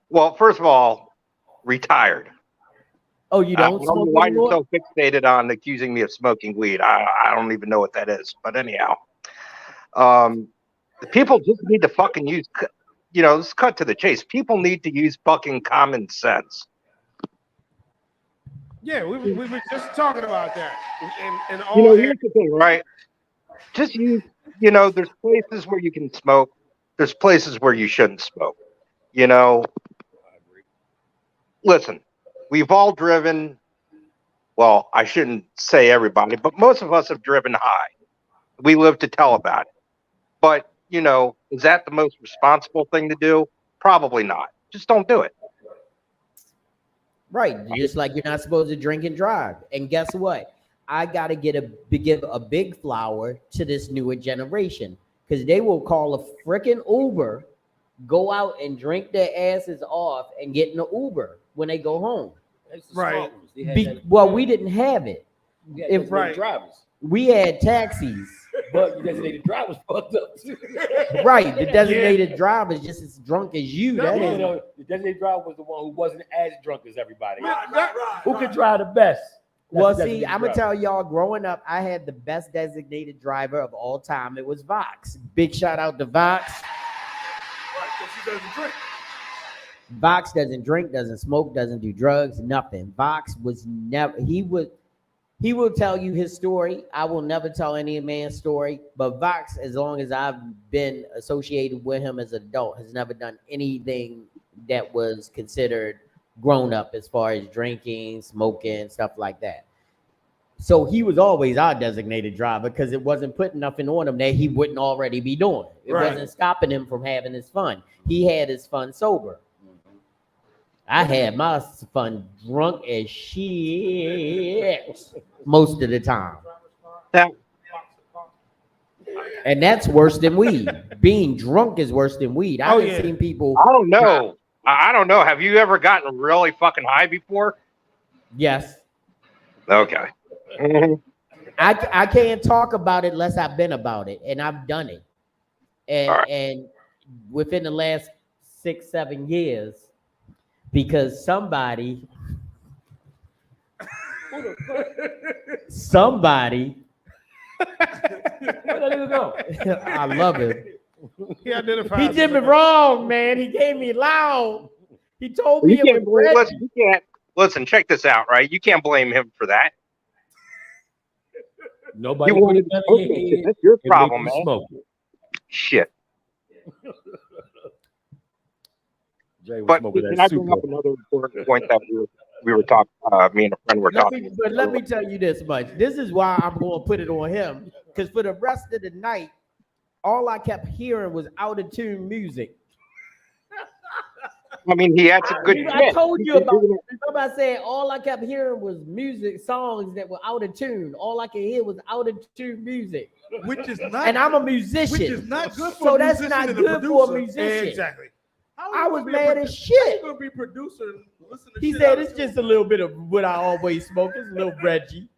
well, first of all, retired. Oh, you I don't don't know smoke why you're anymore? so fixated on accusing me of smoking weed. I don't even know what that is. But anyhow, the people just need to fucking use. Let's cut to the chase. People need to use fucking common sense. Yeah, we were just talking about that. And all Here's the thing, right? Just use. There's places where you can smoke. There's places where you shouldn't smoke. Listen, we've all driven. Well, I shouldn't say everybody, but most of us have driven high. We live to tell about it. But, is that the most responsible thing to do? Probably not. Just don't do it. Right. Just like you're not supposed to drink and drive. And guess what? I got to give a big flower to this newer generation because they will call a freaking Uber, go out and drink their asses off and get in an Uber when they go home. Right. Well, we didn't have it. If right. drivers, We had taxis. but you designated drivers fucked up too. Right. The designated driver is just as drunk as you. No, That You is. know, the designated driver was the one who wasn't as drunk as everybody. Right. Who could drive the best? That's Well, the see, designated I'm gonna driver. tell y'all, growing up, I had the best designated driver of all time. It was Vox. Big shout out to Vox. Right, because he doesn't drink. Vox doesn't drink, doesn't smoke, doesn't do drugs, nothing. Vox was never, he will tell you his story. I will never tell any man's story, but Vox, as long as I've been associated with him as an adult, has never done anything that was considered grown up as far as drinking, smoking, stuff like that. So he was always our designated driver because it wasn't putting nothing on him that he wouldn't already be doing. It Right. wasn't stopping him from having his fun. He had his fun sober. I had my fun drunk as shit most of the time. Now, And that's worse than weed. Being drunk is worse than weed. Oh, I've yeah. seen people. I don't know. I don't know. Have you ever gotten really fucking high before? Yes. Okay. I can't talk about it unless I've been about it, and I've done it. And All right. and within the last 6-7 years, because somebody Where that nigga go? I love it. He identifies. He did me wrong, man. He gave me loud. He told me You it can't was red. listen, check this out, right? You can't blame him for that. Nobody You wanted put to it smoke in your it. head That's your and problem, make you man. smoke it. Shit. Jay was But smoking can that I bring super. up another important point that we were talking, me and a friend were talking. Let me tell you this much. This is why I'm going to put it on him. Because for the rest of the night, all I kept hearing was out of tune music. I mean, he had some good I shit. told you about. Remember, I said all I kept hearing was music songs that were out of tune. All I could hear was out of tune music, which is not. and I'm a which musician, is not good for so a that's musician not and a good for a producer. musician. Exactly. How I you was gonna be a mad produ- as How shit. you gonna be a producer and listen to He shit said out of it's tune? just a little bit of what I always smoke. It's a little Reggie.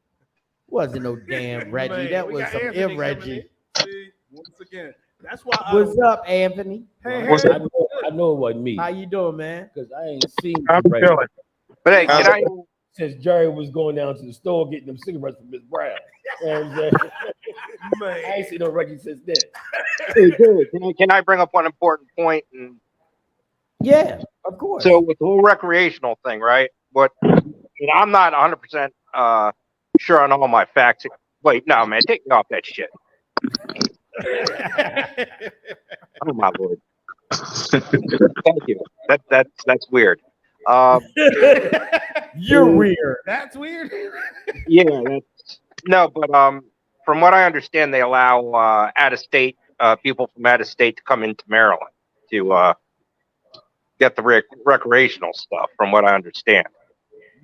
Wasn't no damn Reggie. Man, that we was got some Anthony ill coming Reggie. in. See, once again, that's why I What's don't. up, Anthony? Hey, What's hey. I know it wasn't me How you doing, man? because I ain't seen I'm the record chilling. But hey, can I? since Jerry was going down to the store getting them cigarettes from Miss Brown. You know what I'm saying? I Man. ain't seen no Reggie since then. Hey, dude, can I bring up one important point? And Yeah, of course. so with the whole recreational thing, right? And I'm not 100% sure on all my facts. Wait, no, man, take me off that shit. Oh my lord. Thank you. That's weird. You're weird. That's weird. Yeah, no, but from what I understand, they allow out of state people from out of state to come into Maryland to get the recreational stuff. From what I understand,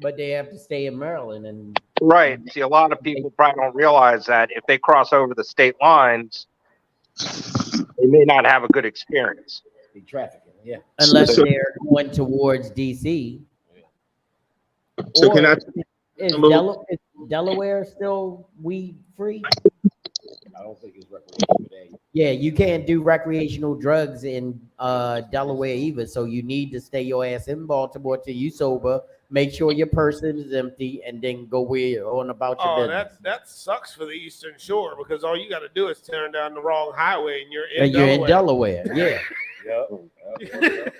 But they have to stay in Maryland, and right? See, a lot of people probably don't realize that if they cross over the state lines, they may not have a good experience. Be trafficking, yeah. unless So- they're going towards DC. So Or can I? is, a little- is Delaware still weed free? I don't think it's recreational today. Yeah, you can't do recreational drugs in Delaware either. So you need to stay your ass in Baltimore till you sober. Make sure your person is empty, and then go where on about your Oh, business. that sucks for the Eastern Shore because all you got to do is turn down the wrong highway and you're in And you're in Delaware. Delaware, yeah. Yep.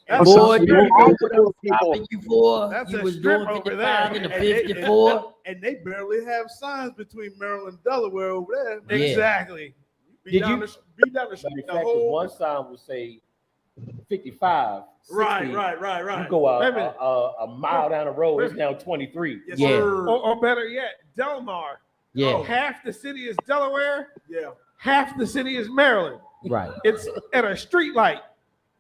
That's Boy, some you strip- know what I was stopping you for? That's You a was strip doing over 55 there. and a And they- 54. And they barely have signs between Maryland and Delaware over there. Yeah. Exactly. Be Did down you- the be down the Matter street. of The fact, whole one sign will say 55, 60. right. You Right. go Wait a minute. a mile down the road, it's now 23. Yes, Yeah. sir. Or better yet, Delmar. Yeah, Half the city is Delaware, Yeah. half the city is Maryland. right. It's at a street light.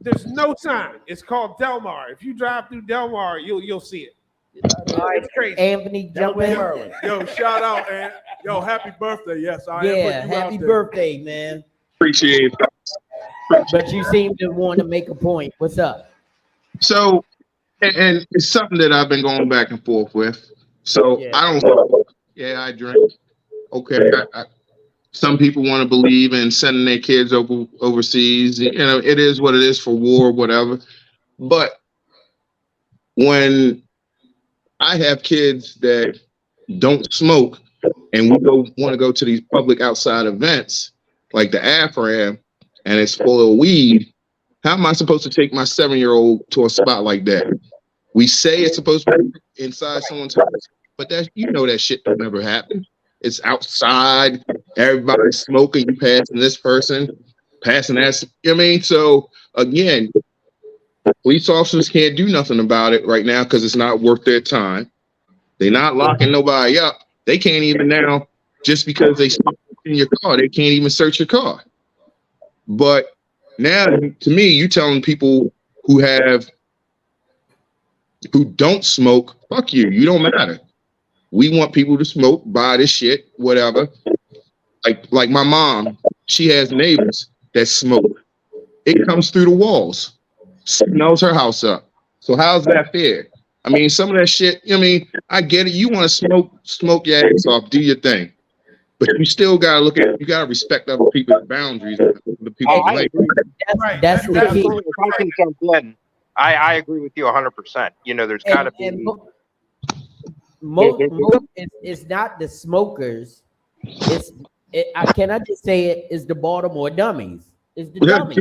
There's no sign. It's called Delmar. If you drive through Delmar, you'll see it. It's crazy. Anthony, jump in. Maryland. Yo, shout out, and yo, happy birthday. Yes, I am Yeah, putting you happy out there. birthday, man. Appreciate that. But you seem to want to make a point. What's up? So, and it's something that I've been going back and forth with. So Yeah. I don't. Yeah, I drink. Okay. Some people want to believe in sending their kids overseas. You know, it is what it is for war, whatever. But when I have kids that don't smoke, and we want to go to these public outside events like the AFRAM, and it's full of weed, how am I supposed to take my 7-year-old to a spot like that? We say it's supposed to be inside someone's house, but that that shit don't never happen. It's outside, everybody's smoking, you passing this person, passing that. You know what I mean? So again, police officers can't do nothing about it right now because it's not worth their time. They're not locking nobody up. They can't even now, just because they smoke in your car, they can't even search your car. But now, to me, you telling people who don't smoke, fuck you. You don't matter. We want people to smoke, buy this shit, whatever. Like my mom, she has neighbors that smoke. It comes through the walls, smells her house up. So how's that fair? I mean, some of that shit. I mean, I get it. You want to smoke your ass off, do your thing, but you still gotta you gotta respect other people's boundaries, the people's I life. agree. That's the If key. I can jump in, I agree with you 100%. There's got to be. It's not the smokers. Can I just say it is the Baltimore dummies. It's the dummies.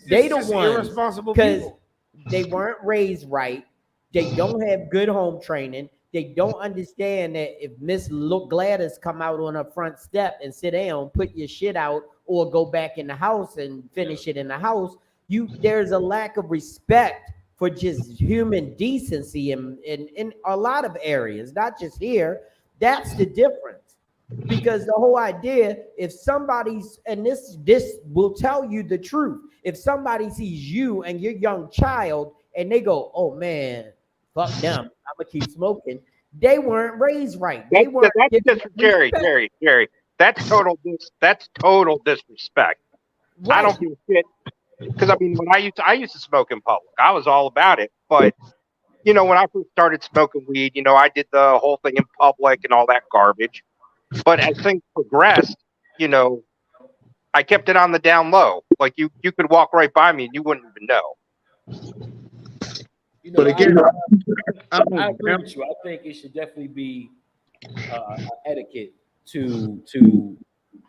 They It's don't just want irresponsible because people. they weren't raised right. They don't have good home training. They don't understand that if Miss Gladys come out on her front step and sit down, put your shit out, or go back in the house and finish it in the house, there's a lack of respect for just human decency in a lot of areas, not just here. That's the difference. Because the whole idea, if somebody's, and this will tell you the truth, if somebody sees you and your young child and they go, "Oh man, fuck them, I'm gonna keep smoking." They weren't raised right. They weren't. That's given Jerry, respect. Jerry. That's total disrespect. I Right. don't give a shit because I mean, when I used to smoke in public, I was all about it. But you know, when I first started smoking weed, you know, I did the whole thing in public and all that garbage. But as things progressed, you know, I kept it on the down low. Like you could walk right by me and you wouldn't even know. You know, But again, I agree with you. I think it should definitely be etiquette to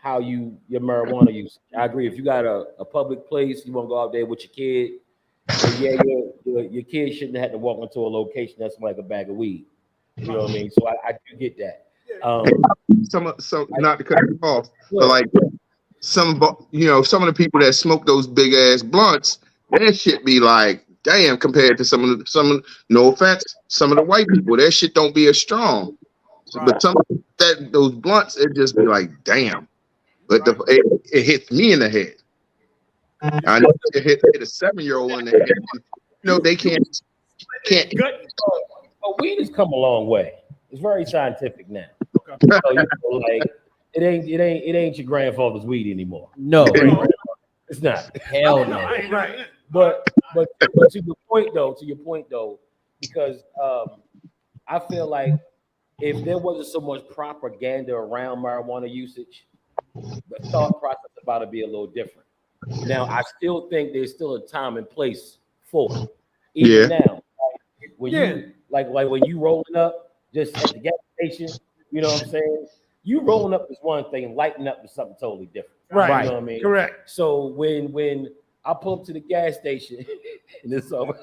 how your marijuana use. I agree. If you got a public place, you want to go out there with your kid, then yeah, your kid shouldn't have to walk into a location that's like a bag of weed. You know what I mean? So I do get that. some not to cut you off, but like some of the people that smoke those big ass blunts, that shit be like, damn, compared to some of no offense, some of the white people, that shit don't be as strong. But some that those blunts, it just be like, damn. But it hits me in the head. I know it hit a 7-year-old in the head. You know, they can't. But weed has come a long way. It's very scientific now. So, you know, like it ain't your grandfather's weed anymore. No, It's not. hell no. Right. But to your point though, because I feel like if there wasn't so much propaganda around marijuana usage, the thought process about it be a little different. Now, I still think there's still a time and place for it. Even now, when you like when you rolling up just at the gas station, you know what I'm saying? You rolling up is one thing, lighting up is something totally different. Right. You know what I mean? Correct. So when I pull up to the gas station, and it's over.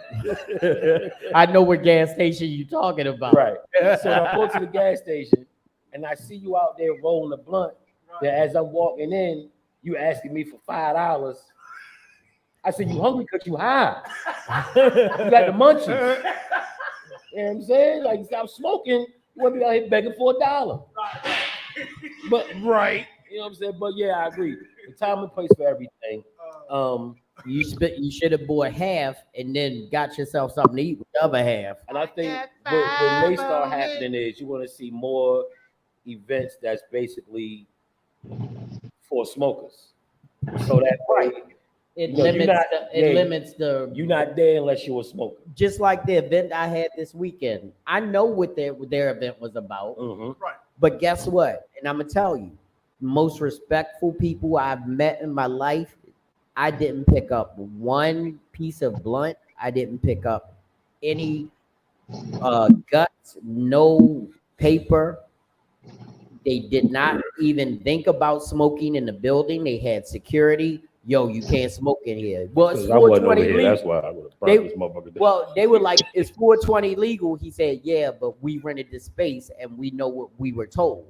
I know what gas station you talking about. Right. So I pull to the gas station, and I see you out there rolling a blunt. That as I'm walking in, you asking me for $5. I said, "You hungry because you high? You got the munchies." You know what I'm saying? Like, stop smoking. You want to be out here begging for $1. But Right. you know what I'm saying? But yeah, I agree. The time and place for everything. You should have bought half and then got yourself something to eat with the other half. And I think what may start happening is you want to see more events that's basically for smokers. So that way, It you know, limits the. you're not there unless you're a smoker. Just like the event I had this weekend. I know what their event was about. Mm-hmm. But guess what? And I'm gonna tell you, most respectful people I've met in my life, I didn't pick up one piece of blunt. I didn't pick up any guts, no paper. They did not even think about smoking in the building. They had security. Yo, you can't smoke in here. Well, it's 420 legal. That's why I would have brought this motherfucker down. Well, they were like, it's 420 legal. He said, yeah, but we rented the space and we know what we were told.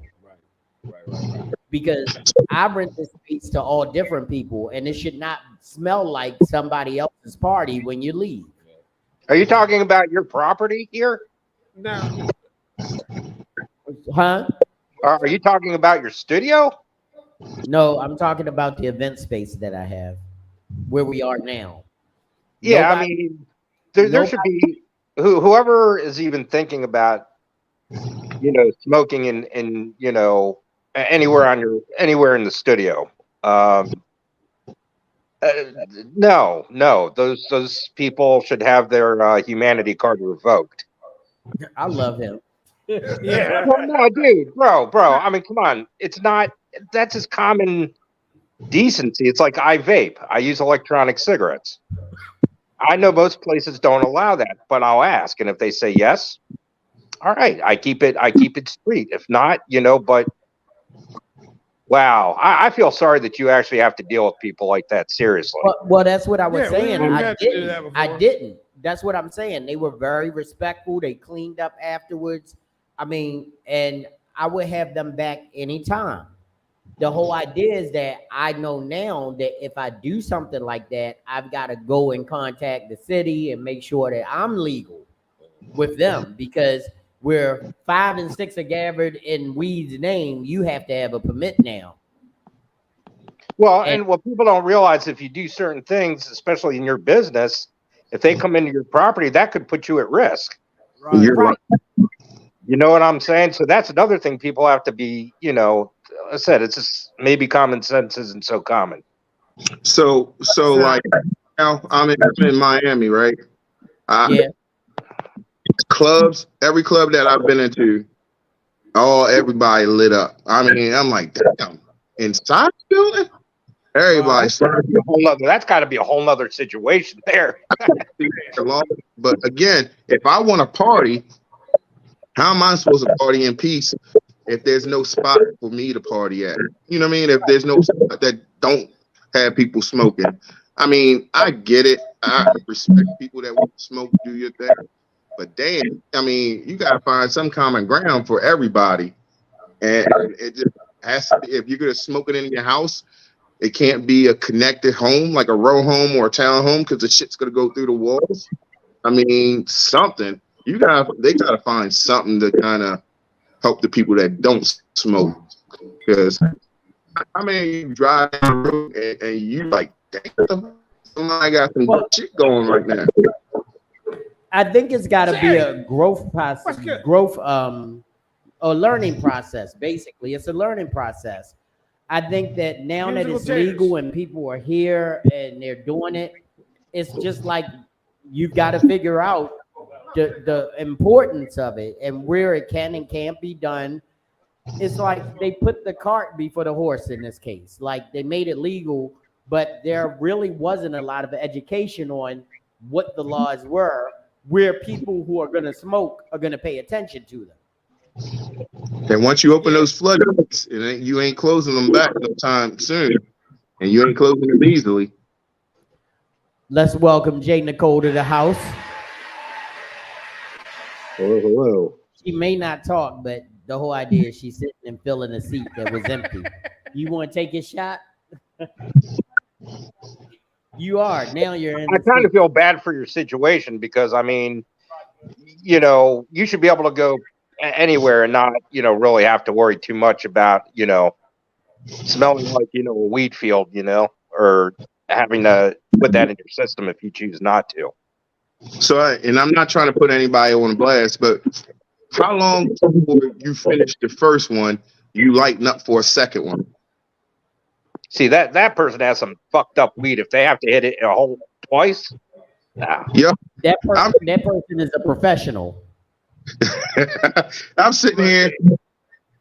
Right. Because I rent this space to all different people, and it should not smell like somebody else's party when you leave. Are you talking about your property here? No. Huh? Are you talking about your studio? No, I'm talking about the event space that I have, where we are now. Yeah, Nobody, I mean, there should be whoever is even thinking about, you know, smoking in you know, anywhere in the studio. No, those people should have their humanity card revoked. I love him. Yeah. Well, no, dude, bro. I mean, come on. It's not. That's just common decency. It's like I vape. I use electronic cigarettes. I know most places don't allow that, but I'll ask, and if they say yes, all right, I keep it street. If not, you know, but wow, I feel sorry that you actually have to deal with people like that. Seriously. Well, that's what I was Yeah, we saying. didn't I have to do didn't. that before. I didn't. That's what I'm saying. They were very respectful. They cleaned up afterwards. I mean, and I would have them back anytime. The whole idea is that I know now that if I do something like that, I've got to go and contact the city and make sure that I'm legal with them, because where 5 and 6 are gathered in weed's name, you have to have a permit now. Well, and what people don't realize, if you do certain things, especially in your business, If they come into your property, that could put you at risk. Right. You're right. You know what I'm saying? So that's another thing people have to be, I said, it's just maybe common sense isn't so common. So like now I'm in Miami, right? Yeah. Clubs, every club that I've been into, everybody lit up. I mean, I'm like, damn, inside the building, everybody's That's got to be a whole nother situation there. But again, if I want to party, how am I supposed to party in peace if there's no spot for me to party at? You know what I mean? If there's no spot that don't have people smoking. I mean, I get it. I respect people that want to smoke, do your thing. But damn, I mean, you gotta find some common ground for everybody. And it just has to be, if you're gonna smoke it in your house, it can't be a connected home, like a row home or a town home, because the shit's gonna go through the walls. I mean, something. They gotta find something to kind of help the people that don't smoke. Because I mean, you drive down the road and you like, damn, somebody got some shit going right now. I think it's got to be a growth process, a learning process. Basically, it's a learning process. I think that now that it's legal and people are here and they're doing it, it's just like you've got to figure out the importance of it and where it can and can't be done. It's like they put the cart before the horse in this case. Like they made it legal, but there really wasn't a lot of education on what the laws were, where people who are going to smoke are going to pay attention to them. And once you open those floodgates, you ain't closing them back no time soon, and you ain't closing them easily. Let's welcome Jay Nicole to the house. Hello. She may not talk, but the whole idea is she's sitting and filling a seat that was empty. You want to take a shot? You are. Now you're in. I kind of feel bad for your situation because, I mean, you should be able to go anywhere and not, really have to worry too much about, smelling like, a wheat field, or having to put that in your system if you choose not to. So, and I'm not trying to put anybody on blast, but how long before you finish the first one, you lighten up for a second one? See, that person has some fucked up weed. If they have to hit it a whole twice, nah. Yeah. That person is a professional. I'm sitting here.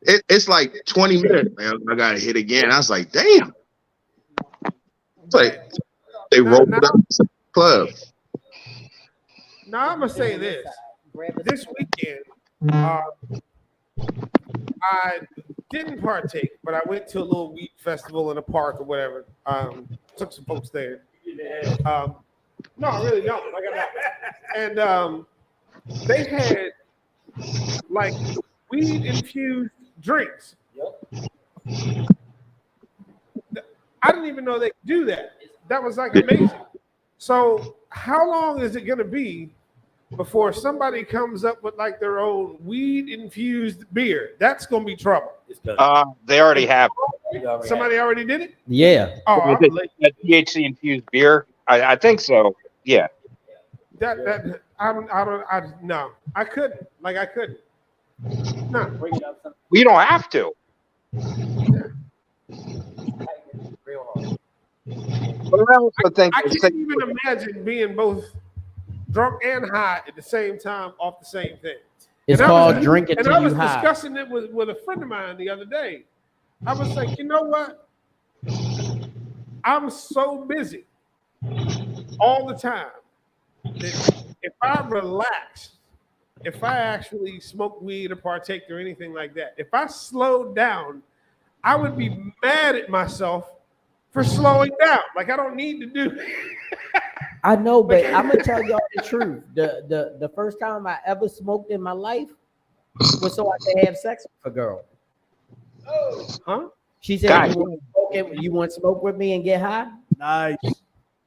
It's like 20 minutes, man. I got to hit again. I was like, damn. It's like they rolled it up to the club. Now I'm gonna say this. This weekend, I didn't partake, but I went to a little weed festival in a park or whatever. Took some folks there. No, I really don't. Like and they had like weed infused drinks. Yep. I didn't even know they could do that. That was like amazing. So how long is it going to be before somebody comes up with like their own weed infused beer? That's going to be trouble. They already have. Somebody already did it? Yeah. Oh, THC infused beer. I think so. Yeah. No, I couldn't. Like I couldn't. No. We don't have to. But I also think I can't even imagine being both drunk and high at the same time off the same thing. It's called drinking till you high. And I was discussing it with a friend of mine the other day. I was like, you know what? I'm so busy all the time that if I relax, if I actually smoke weed or partake or anything like that, if I slowed down, I would be mad at myself for slowing down. Like I don't need to do. I know, but I'm gonna tell y'all the truth. The first time I ever smoked in my life was so I could have sex with a girl. Oh, huh? She said, "You want to smoke with me and get high?" Nice.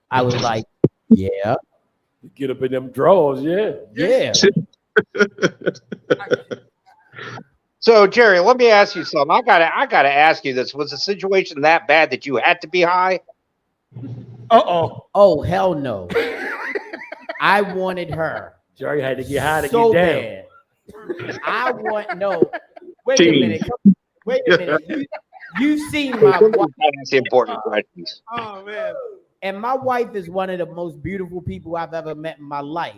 I was like, "Yeah." Get up in them drawers, yeah. So Jerry, let me ask you something. I gotta ask you this. Was the situation that bad that you had to be high? Oh hell no. I wanted her Jerry had to get high to so get bad. I want no. Wait a Team. minute. Wait a minute. You've seen my wife, That's the important questions. Oh man. and my wife is one of the most beautiful people I've ever met in my life.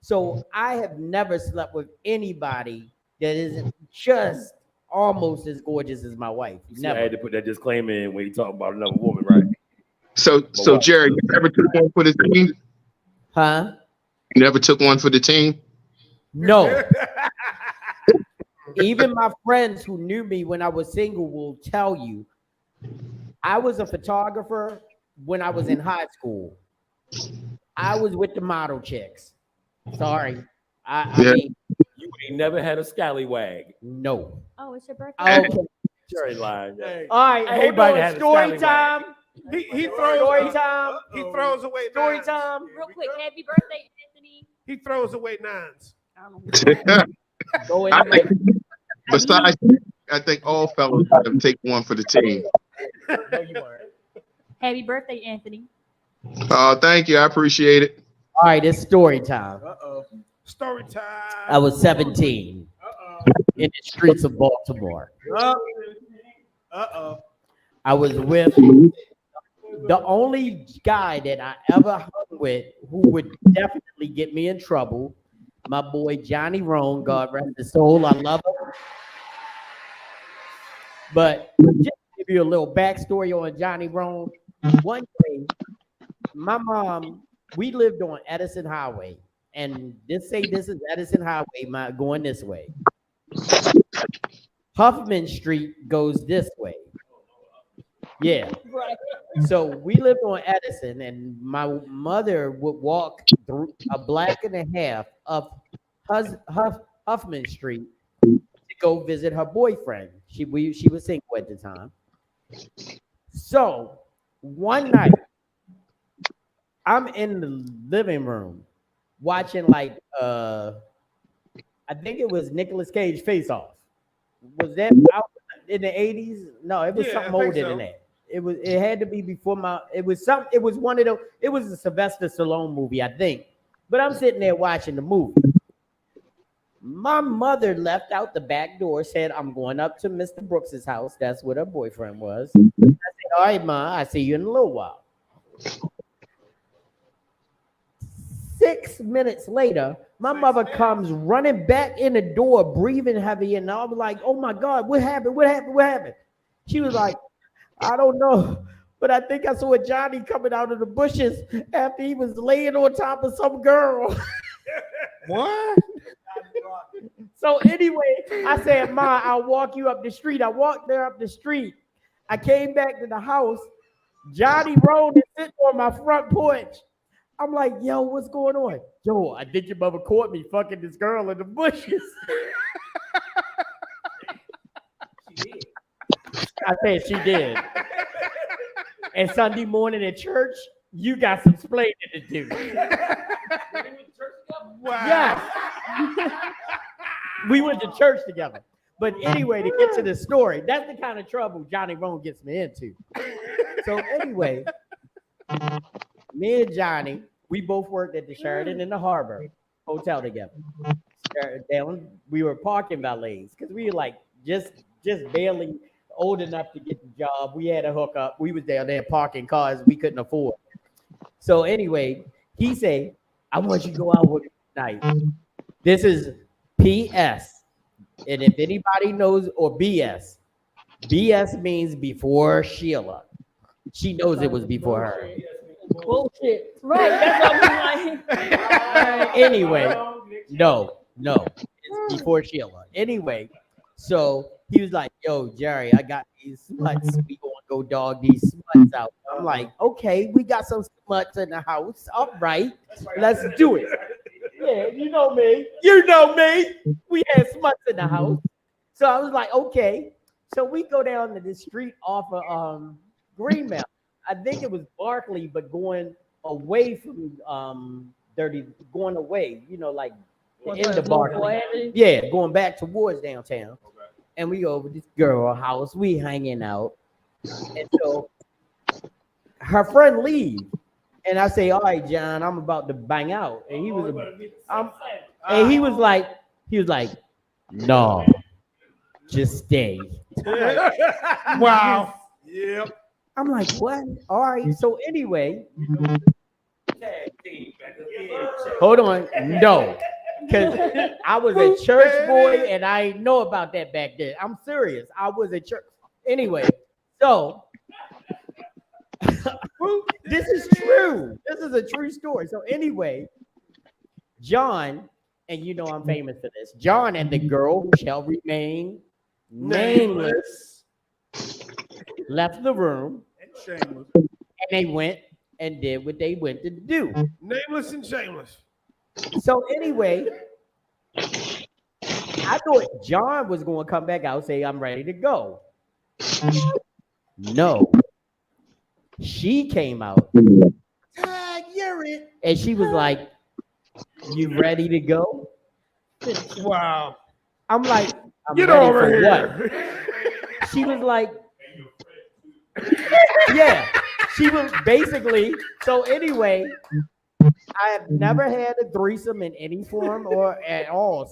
So I have never slept with anybody that isn't just almost as gorgeous as my wife. down. I had Never. to put that disclaimer in when you talk about another woman, right? So Jerry, you ever took one for the team? Huh? You never took one for the team? No. Even my friends who knew me when I was single will tell you I was a photographer when I was in high school. I was with the model chicks. Sorry. I Yeah. mean, You ain't never had a scallywag. no. Oh, it's your birthday. Okay. Jerry lying. Hey, All right. Hey, Hold everybody on. had a Story scallywag. time. He Story throws time. he throws away Story nines. time. Real quick, happy birthday, Anthony. He throws away nines. I don't know who that is. Go I anyway. think, besides, I think all fellas have take one for the team. No, you weren't. Happy birthday, Anthony. Thank you. I appreciate it. All right. It's story time. uh-oh. Story time. I was 17 in the streets of Baltimore. Uh-oh. I was with the only guy that I ever hung with who would definitely get me in trouble. My boy Johnny Roan, God rest his soul. I love him. But just to give you a little backstory on Johnny Roan, one day, my mom, we lived on Edison Highway. And this is Edison Highway, going this way. Huffman Street goes this way. Yeah. So we lived on Edison, and my mother would walk through a block and a half of Huffman Street to go visit her boyfriend. She was single at the time. So one night, I'm in the living room watching I think it was Nicolas Cage Face Off. Was that out in the 80s? No, it was Yeah, something I think older so. than that. It had to be before it was one of those, it was a Sylvester Stallone movie, I think. But I'm sitting there watching the movie. My mother left out the back door, said, I'm going up to Mr. Brooks's house. That's what her boyfriend was. I said, all right, Ma, I see you in a little while. 6 minutes later, my mother comes running back in the door, breathing heavy, and I was like, oh my God, what happened? What happened? What happened? She was like, I don't know, but I think I saw Johnny coming out of the bushes after he was laying on top of some girl. What? So anyway, I said, Ma, I'll walk you up the street. I walked there up the street. I came back to the house. Johnny Roan is sitting on my front porch. I'm like, yo, what's going on? Yo, I think your mother caught me fucking this girl in the bushes. I said she did. And Sunday morning at church, you got some explaining to do. Wow. Yes. We went to church together. But anyway, to get to the story, that's the kind of trouble Johnny Roan gets me into. So anyway, me and Johnny, we both worked at the Sheraton in the Harbor Hotel together. We were parking valets because we were like just barely old enough to get the job. We had a hookup. We was down there parking cars we couldn't afford. So anyway, he said, I want you to go out with me tonight. This is PS. And if anybody knows, or BS, BS means before Sheila. She knows it was before her. Bullshit. Right. That's what I'm like. Anyway, no, it's before Sheila. Anyway, so he was like, yo, Jerry, I got these smuts. We gonna go dog these smuts out. I'm like, okay, we got some smuts in the house. All right, let's do it. Yeah, you know me. We had smuts in the house. So I was like, okay. So we go down to the street off of Greenmount. I think it was Barkley, but going away from going away, like the end of Barkley. Yeah, going back towards downtown. And we go over this girl house, we hanging out. And so her friend leaves. And I say, all right, John, I'm about to bang out. And he was, and he was like, no, just stay. Wow. Yep. I'm like, what? All right. So anyway, hold on. No, because I was a church boy and I didn't know about that back then. I'm serious. I was a church. Anyway, so this is true. This is a true story. So anyway, John, and you know I'm famous for this. John and the girl who shall remain nameless left the room And shameless. and they went and did what they went to do. Nameless and shameless. So anyway, I thought John was going to come back out and say, I'm ready to go. No. She came out and she was like, you ready to go? Wow. I'm like, I'm Get ready over for here. what? She was like, yeah. She was basically, so anyway, I have never had a threesome in any form or at all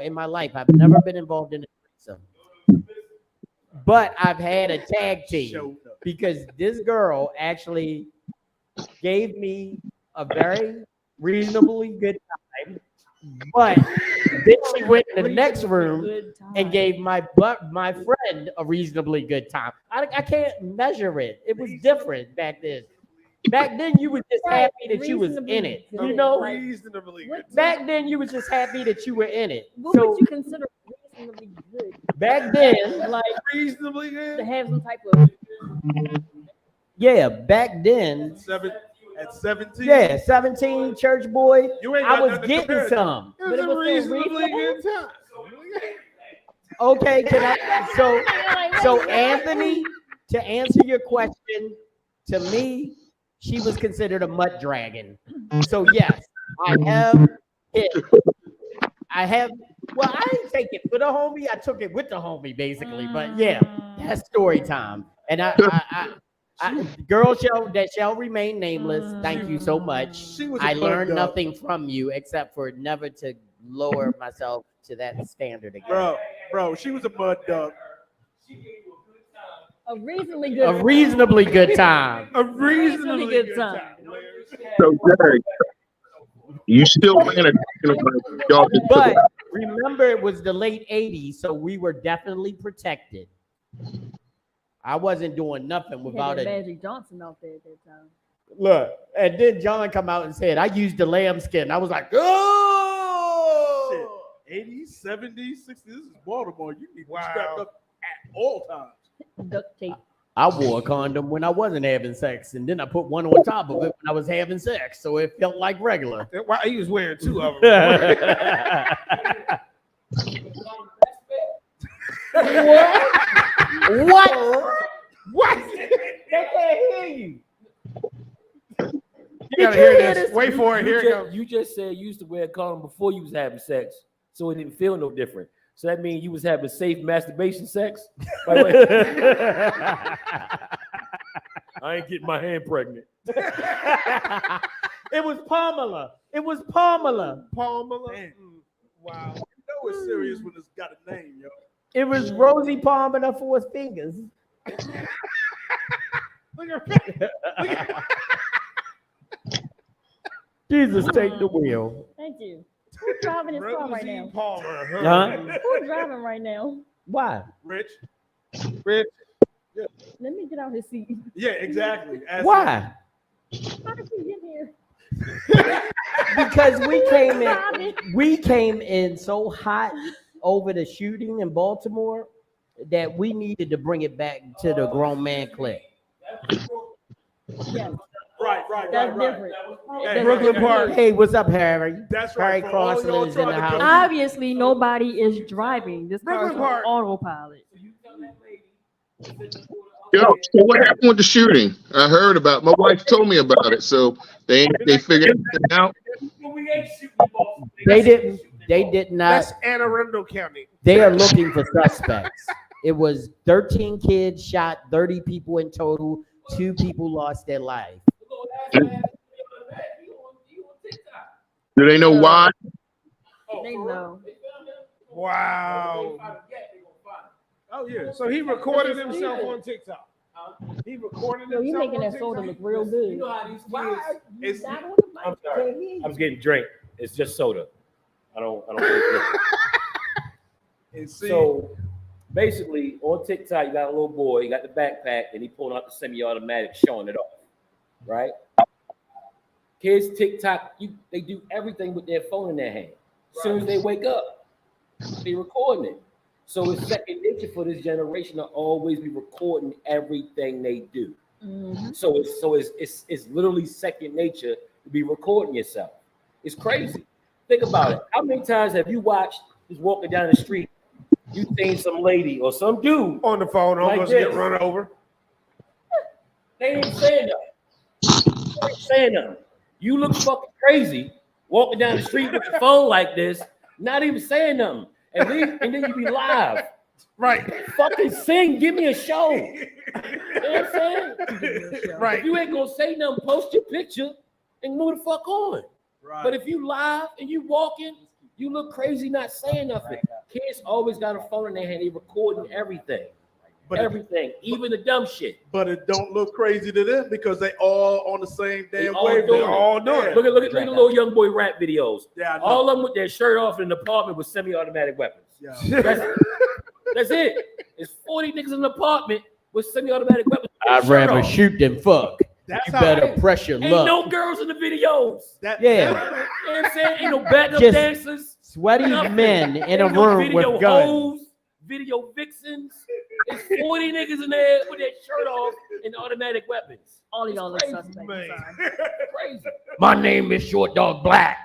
in my life. I've never been involved in a threesome. But I've had a tag team because this girl actually gave me a very reasonably good time. But then she went in the next room and gave my friend a reasonably good time. I can't measure it. It was different back then. Back then, you were just happy that you was in it. You know, Reasonably good. back then you was just happy that you were in it. What would you consider reasonably good? Back then, Like Reasonably to good. have some type of yeah, back then, At 17. yeah, 17, church boy, You ain't I got was nothing to getting compare it to. some. It was a reasonably good time. Okay, can I? So Anthony, to answer your question, to me, she was considered a mutt dragon. So yes, I have hit. I have. Well, I didn't take it for the homie. I took it with the homie, basically. But yeah, that's story time. And girl shall remain nameless. Thank you so much. She was a I learned bug dog. nothing from you except for never to lower myself to that standard again. Bro, she was a mud dog. a reasonably good, A reasonably good time. A reasonably good good time. time. So, Greg, you still ran a y'all just But remember, it was the late 80s, so we were definitely protected. I wasn't doing nothing without had that it. Magic Johnson out there at that time. Look, and then John come out and said, I used the lambskin. I was like, oh! Shit. 80s, 70s, 60s. This is Baltimore. You need to be Wow. strapped up at all times. Duct tape. I wore a condom when I wasn't having sex, and then I put one on top of it when I was having sex, so it felt like regular. Why he was wearing two of them? What? What? They can't hear you. You gotta hear this. Wait for it. Here it goes. You just said you used to wear a condom before you was having sex, so it didn't feel no different. So that means you was having safe masturbation sex? By the way, I ain't getting my hand pregnant. It was Pamela. It was Pamela. Pamela. Man. Wow. You know it's serious when it's got a name, yo. It was Rosie Palm and her 4 fingers. Look at her. Look at her. Jesus, take the wheel. Thank you. Who's driving his car right Rosie now? Palmer. Huh? Who's driving right now? Why? Rich. Rich. Let me get out his seat. Yeah, exactly. Why? How did we get here? Because we came in so hot over the shooting in Baltimore that we needed to bring it back to the grown man clique. Yeah, Right. that's different. Hey, That's Brooklyn different. Park. Hey, what's up, Harry? That's Harry right. For all Crossland y'all is in trying the to house. come- Obviously, nobody is driving. This car is Brooklyn on Park. autopilot. Yo, so what happened with the shooting? I heard about. My wife told me about it. So they figured it out. They did not. That's Anne Arundel County. They are looking for suspects. It was 13 kids shot, 30 people in total. 2 people lost their life. Do they know why? They know. Wow. Oh yeah. So he recorded himself on TikTok. He recorded Yo, you himself making on that soda TikTok. look real good. You know how these kids. It's I'm sorry. I was getting drink. It's just soda. I don't. and see, So basically, on TikTok, you got a little boy. He got the backpack, and he pulling out the semi-automatic, showing it off. Right? Kids TikTok, they do everything with their phone in their hand. As soon as they wake up, they recording it. So it's second nature for this generation to always be recording everything they do. Mhm. So it's literally second nature to be recording yourself. It's crazy. Think about it. How many times have you watched just walking down the street? You seen some lady or some dude On the phone, Like almost this. get run over. They ain't saying nothing. They ain't saying nothing. You look fucking crazy walking down the street with your phone like this, not even saying nothing. And then you be live. Right. Fucking sing, give me a show. You know what I'm saying? Right. If you ain't gonna say nothing, post your picture and move the fuck on. right. But if you live and you walking, you look crazy not saying nothing. Kids always got a phone in their hand, they recording everything. but Everything, even the dumb shit. but it don't look crazy to them because they all on the same They damn all wavelength. doing it. All doing it. Look at the little young boy rap videos. Yeah, I know. All of them with their shirt off in an apartment with semi-automatic weapons. Yeah. That's it. It's 40 niggas in an apartment with semi-automatic weapons. I'd Shirt rather off. shoot than fuck. That's You how better press your Ain't luck. no girls in the videos. that, Yeah. You know what I'm saying? Ain't no backup Just dancers. Sweaty Nothing. men in a Ain't no room video with guns. hoes, video vixens. It's 40 niggas in there with their shirt off and automatic weapons. All of It's y'all look crazy, suspect. man. Sorry. Crazy. My name is Short Dog Black.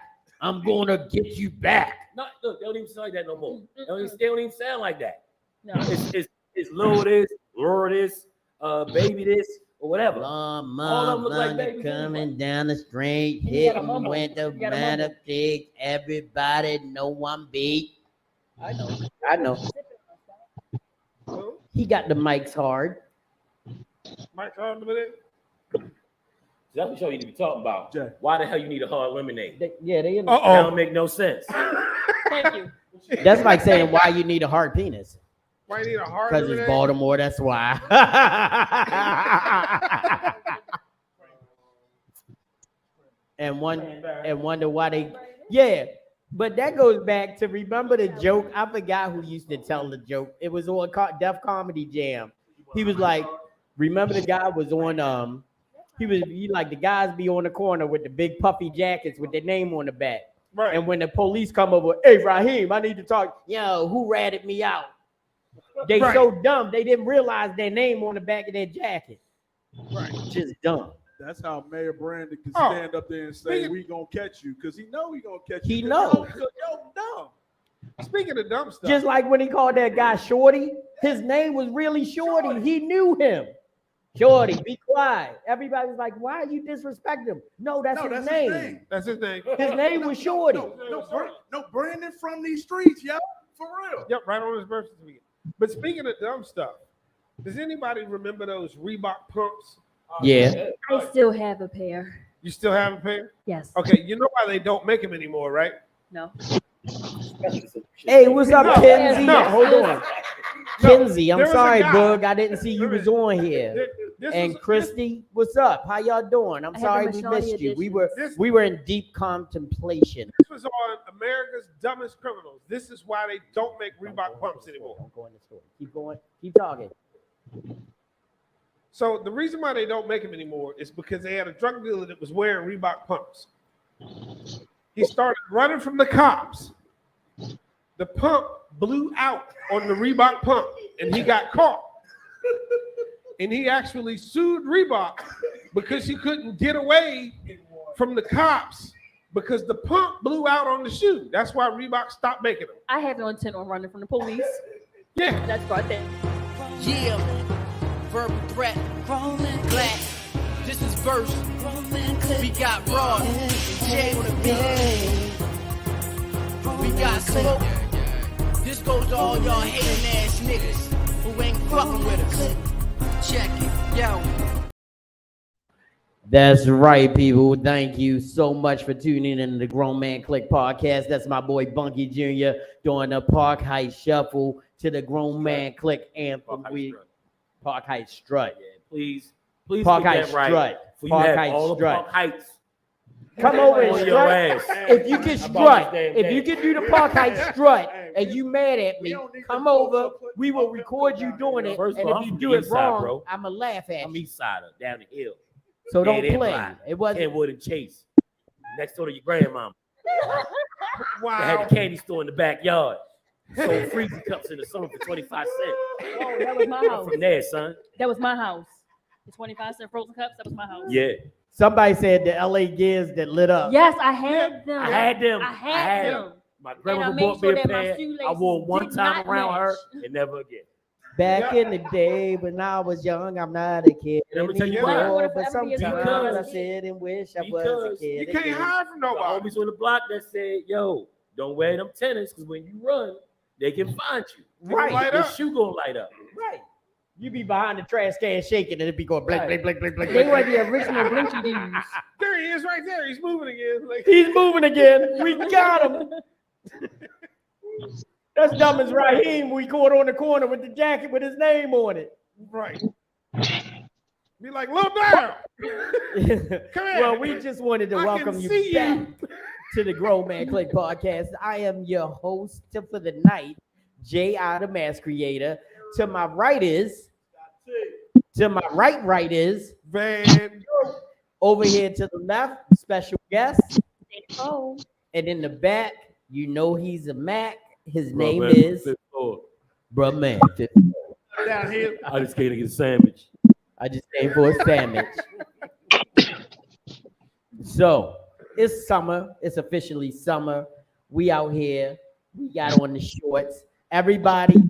I'm gonna get you back. Not look, they don't even sound like that no more. They don't even sound like that. No. It's little this, Laura this, baby this, or whatever. Long All of them look like motherfucker babies coming down the street, You gotta hitting mumble. with the You gotta man mumble. of pig. Everybody know I'm big. I know. He got the mics hard. Mike, on with it. That's what show you need to be talking about. Jay. Why the hell you need a hard lemonade? They in That don't make no sense. Thank you. That's like saying why you need a hard penis. Why you need a hard Because it's lemonade? Baltimore, that's why. and wonder why they but that goes back to remember the joke. I forgot who used to tell the joke. It was on Def Comedy Jam. He was like, remember the guy was on he like the guys be on the corner with the big puffy jackets with their name on the back. Right. And when the police come over, hey Raheem, I need to talk. Yo, who ratted me out? They Right. so dumb they didn't realize their name on the back of their jacket. Right. Just dumb. That's how Mayor Brandon can Oh, stand up there and say, speaking- "We gonna catch you," because he know he gonna catch He you. know. Yo, dumb. Speaking of dumb stuff, Just like when he called that guy Shorty, his name was really Shorty. He knew him. Shorty, be quiet. Everybody was like, why are you disrespecting him? No, that's his name. that's his name. His name was Shorty. No, Brandon from these streets, yo, for real. Yep, right on his birth certificate. But speaking of dumb stuff, does anybody remember those Reebok pumps? Yeah. I still have a pair. You still have a pair? Yes. Okay, you know why they don't make them anymore, right? No. Hey, what's up, No, Kenzie? no. Hold on. No, Kenzie, I'm there was a sorry, guy. Bug. I didn't see you was on here. This And was- Christy, what's up? How y'all doing? I'm I have the sorry we Mashani missed you. edition. We were in deep contemplation. This was on America's Dumbest Criminals. This is why they don't make Reebok pumps anymore. Don't go in the store. Keep going. Keep talking. So the reason why they don't make them anymore is because they had a drug dealer that was wearing Reebok pumps. He started running from the cops. The pump blew out on the Reebok pump, and he got caught. And he actually sued Reebok because he couldn't get away from the cops because the pump blew out on the shoe. That's why Reebok stopped making them. I have no intent on running from the police. Yeah. That's what I think. Yeah, verbal threat, black. This is verse. We got Raw, Jay on the beat. We got Smoke. This goes to all y'all hating ass niggas who ain't fucking with us. Check it, yo. That's right, people. Thank you so much for tuning in to the Grown Man Click podcast. That's my boy Bunky Jr. doing the Park Heights Shuffle to the Grown Man Click anthem. Park Heights Strut. Yeah, please Park get Heights that right. Strut. For you Park have Heights all the Strut. Park Heights. Come over and on your strut. ass. If you can About strut, this damn if you game. can do the Park Heights strut, Hey, and you mad at we me, don't need come them folks over. up putting We will up record them you down doing here. it, First of and all, if I'm you from do the it east side, wrong, bro. I'ma laugh at I'm you. east sider, down the hill. So don't Dead End play. Block. It wasn't. Kenwood and Chase. Next door to your grandmama. They had Wow. the candy store in the backyard. Sold freezer cups in the summer for 25 cents. Oh, that was my I'm house. from there, son. That was my house. The 25-cent frozen cups. That was my house. Yeah. Somebody said the LA Gears that lit up. Yes, I had them. I had them. I had them. My And I grandmother made bought me sure a that my pair. I shoelaces wore one did time not around her match. and never again. Back in the day when I was young, I'm not a kid Let me tell you anymore, why. I wanna but forever be a sometimes kid when I was I a kid. sit and wish I was a Because kid. You can't again. hide from The nobody. homies on the block that said, yo, don't wear them tennis because when you run, they can find you. Right. Light Your up. shoe gonna light up. Right. You be behind the trash can shaking and it be going blink, blink, blink, blink, blink. They blink. were the original Blinchy dudes. There he is, right there. He's moving again. Like, He's moving again. We got him. That's dumb as Raheem we caught on the corner with the jacket with his name on it. right. Be like, look down. Come here. Well, we just wanted to I welcome can you see back you. to the Grown Man Click podcast. I am your host for the night, J.I. the Mass Creator. To my right is, is, Van. over here to the left, special guest. Oh, And in the back, you know he's a Mac. His Bro, name man, is fifth floor. Bruh Man. Down here. I just came to get a sandwich. I just came for a sandwich. So it's summer. It's officially summer. We out here. We got on the shorts. Everybody,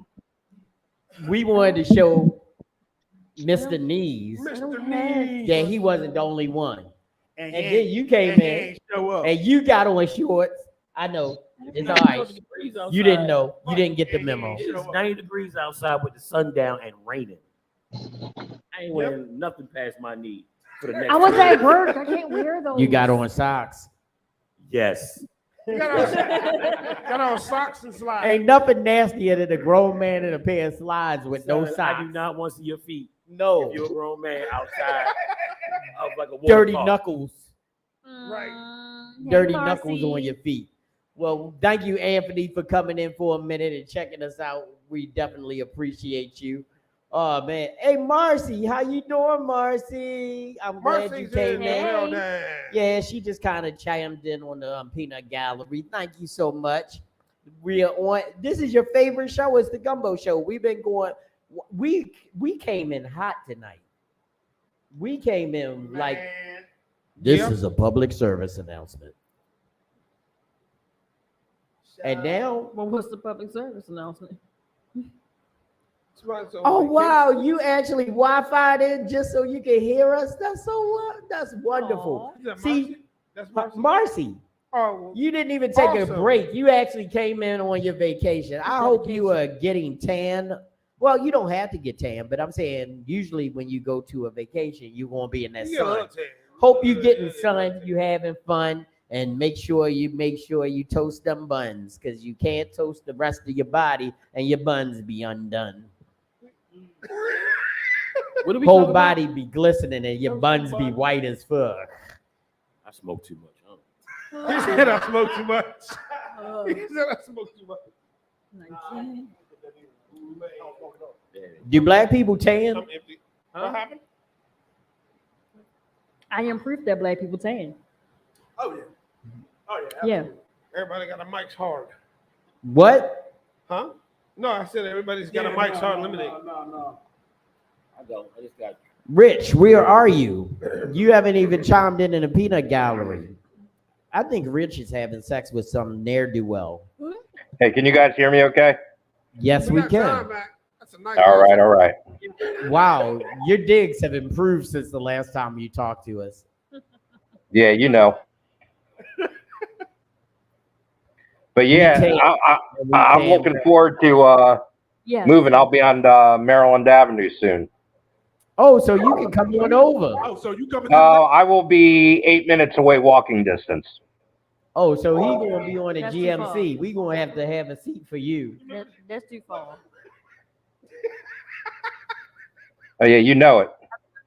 we wanted to show Mr. Knees Mr. Knees. that he wasn't the only one. And And he then ain't- you came and he in ain't show up. and you got on shorts. I know. It's all right. You didn't know. You didn't get the memo. It's 90 degrees outside with the sun down and raining. I ain't wearing nothing past my knee for the next. I was 2 at days. work. I can't wear those. You got on socks. Yes. Got on socks and slides. Ain't nothing nastier than a grown man in a pair of slides with no Son, socks. I do not want to see your feet. No. If you're a grown man outside of like a water Dirty park. knuckles. Right. Dirty knuckles on your feet. Well, thank you, Anthony, for coming in for a minute and checking us out. We definitely appreciate you. Oh man. Hey Marcy, how you doing, Marcy? I'm glad you Marcy's came in in. well done. Yeah, she just kind of chimed in on the Peanut Gallery. Thank you so much. We are on. This is your favorite show. It's the Gumbo Show. We've been going. We came in hot tonight. We came in like Man. this Yeah. is a public service announcement. And now, Well, what's the public service announcement? oh wow, you actually Wi-Fi'd in just so you can hear us. That's that's wonderful. Is that See, Marcy? That's Marcy. Marcy, Oh, you didn't even take a Awesome. break. You actually came in on your vacation. I hope you are getting tan. Well, you don't have to get tan, but I'm saying usually when you go to a vacation, you won't be in that you get a sun. little tan. Hope you getting sun, you having fun, and make sure you toast them buns because you can't toast the rest of your body and your buns be undone. What do we Whole talk about? body be glistening and your buns be white as fuck. I smoke too much. Huh? He said I smoke too much. He said I smoke too much. 19. Yeah. Do black people tan? I'm empty. What happened? I am proof that black people tan. Oh yeah. Oh yeah. Yeah. absolutely. Everybody got a Mike's Hard. What? Huh? No, I said everybody's got a Mike's Hard lemonade. No. I don't. I just got. Rich, where are you? You haven't even chimed in the peanut gallery. I think Rich is having sex with some ne'er-do-well. Hey, can you guys hear me okay? Yes, we got time, can. Mac. That's a nice All right. Wow, your digs have improved since the last time you talked to us. Yeah, you know. But yeah, I'm looking forward to Yes. moving. I'll be on Maryland Avenue soon. Oh, so you can come on over. Oh, so you coming? I will be 8 minutes away walking distance. Oh, so he gonna be on the That's too GMC. We gonna have to have a seat for you. That's too far. Oh yeah, you know it.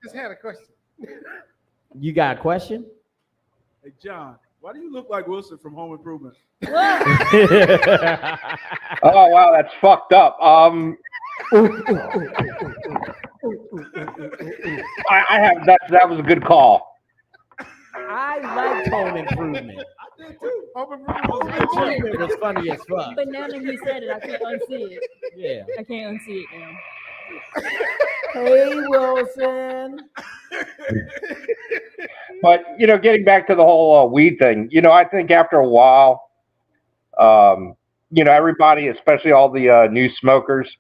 Just had a question. You got a question? Hey, John, why do you look like Wilson from Home Improvement? Oh wow, that's fucked up. I have that was a good call. I like Home Improvement. I did too. Home Improvement was a Home good show. Improvement was funny as fuck. But now that he said it, I can't unsee it. Yeah. I can't unsee it now. Hey, Wilson. But getting back to the whole weed thing, I think after a while, everybody, especially all the new smokers,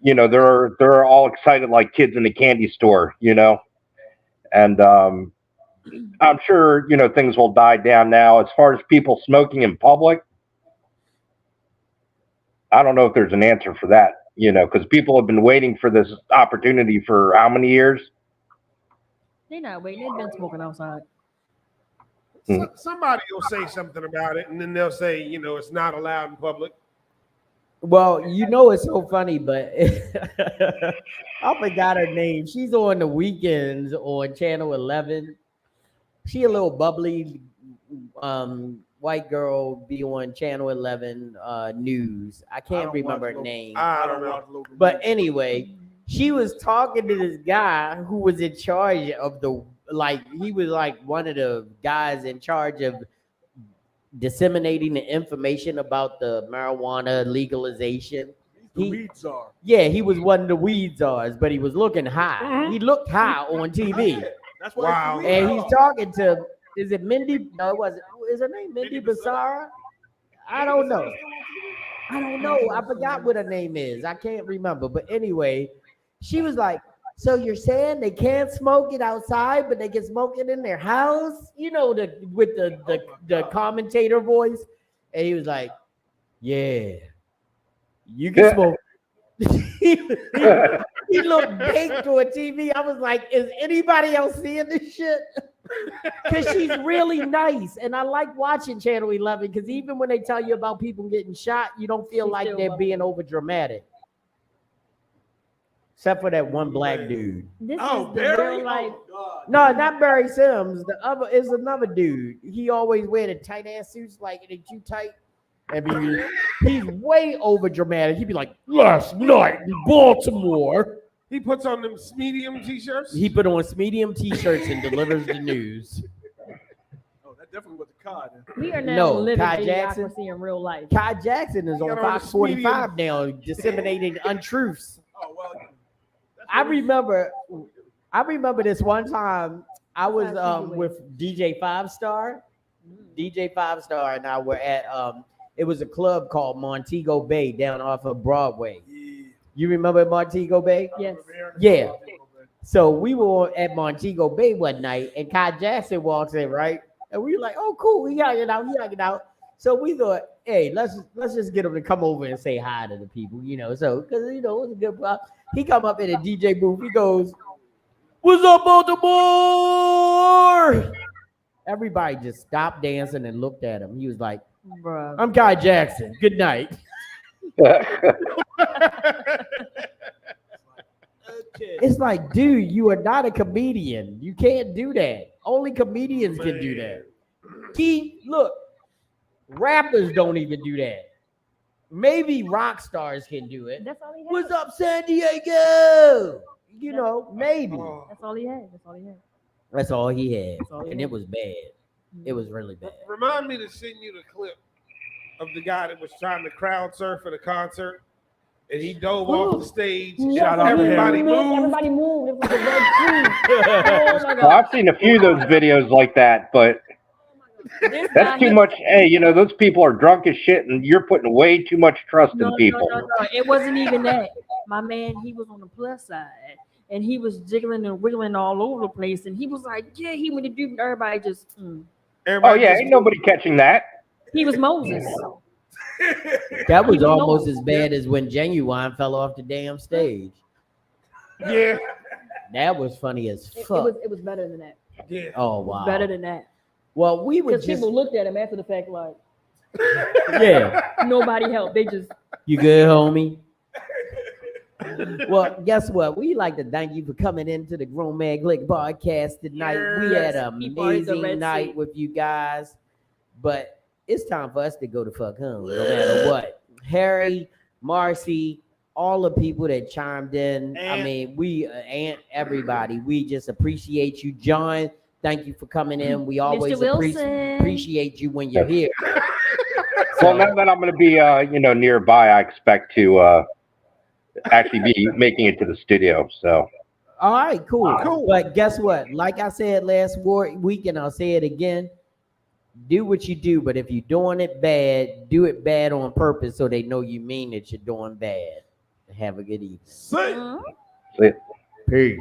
they're all excited like kids in a candy store, and I'm sure things will die down now. As far as people smoking in public, I don't know if there's an answer for that, because people have been waiting for this opportunity for how many years? They're not waiting. They've been smoking outside. Somebody will say something about it, and then they'll say, it's not allowed in public. Well, it's so funny, but I forgot her name. She's on the weekends on Channel 11. She a little bubbly white girl, be on Channel 11 news. I can't remember her name. I don't know. But anyway, she was talking to this guy who was in charge of he was like one of the guys in charge of disseminating the information about the marijuana legalization. The weed czar. Yeah, he was one of the weed czars, but he was looking high. Mm-hmm. He looked high on TV. That's why. Wow. And he's talking to, is it Mindy? No, it wasn't. Is her name Mindy Basara? I don't know. I forgot what her name is. I can't remember. But anyway, she was like, so you're saying they can't smoke it outside, but they can smoke it in their house? With the commentator voice. And he was like, yeah, you can smoke. He looked big to a TV. I was like, is anybody else seeing this shit? Because she's really nice. And I like watching Channel 11 because even when they tell you about people getting shot, you don't feel like they're being over dramatic. Except for that one black dude. This Oh, is the Barry? real life. Oh, God. No, not Barry Sims. The other is another dude. He always wear the tight ass suits, like they too tight. I mean, he's way over dramatic. He'd be like, last night in Baltimore. He puts on them medium t-shirts. He put on medium t-shirts and delivers the news. Oh, that definitely was the card. We are now No, living Kai Jackson. idiocracy in real life. Kai Jackson is He on got on Fox the 45 now, disseminating untruths. Oh well. I remember this one time I was with DJ 5 Star. DJ 5 Star and I were at it was a club called Montego Bay down off of Broadway. Yeah. You remember Montego Bay? Yes. Yeah. So we were at Montego Bay one night and Kai Jackson walks in, right? And we were like, oh cool, he gotta get out. So we thought, hey, let's just get him to come over and say hi to the people, So because it was a good pop. He come up in a DJ booth. He goes, "What's up, Baltimore?" Everybody just stopped dancing and looked at him. He was like, Bruh. "I'm Kai Jackson. Good night." It's like, dude, you are not a comedian. You can't do that. Only comedians can do that. Look, rappers don't even do that. Maybe rock stars can do it. That's all he had. What's up, San Diego? Maybe. That's all he had. That's all he had. That's all he had. all he And had. it was bad. It was really bad. Remind me to send you the clip of the guy that was trying to crowd surf at a concert, and he dove off the stage. Shout out to Everybody him. moved. Everybody moved. It was a red crew. Oh my Well, God. I've seen a few of those videos like that, but This that's guy, too much. Hey, those people are drunk as shit, and you're putting way too much trust in people. No. It wasn't even that. My man, he was on the plus side. And he was jiggling and wiggling all over the place. And he was like, yeah, he went to do, everybody just, Oh Everybody yeah, just ain't nobody catching that. he was Moses. That was almost as bad as when Genuine fell off the damn stage. Yeah. That was funny as It fuck. was better than that. Yeah. Oh It was wow. better than that. Well, we would Because just people looked at him after the fact like yeah. nobody helped. They just You good, homie? Well, guess what? We like to thank you for coming into the Grown Man Click podcast tonight. We had an He parted the amazing Red night Sea. with you guys, but it's time for us to go to fuck home, no matter what. Harry, Marcy, all the people that chimed in. I And- mean, we and everybody. We just appreciate you, John. Thank you for coming in. We always Wilson. appreciate you when you're here. Well, now that I'm going to be, nearby, I expect to actually be making it to the studio. So, All right, cool. Cool. But guess what? Like I said last week, and I'll say it again. Do what you do, but if you're doing it bad, do it bad on purpose so they know you mean that you're doing bad. Have a good evening. Say. Mhm. Peace.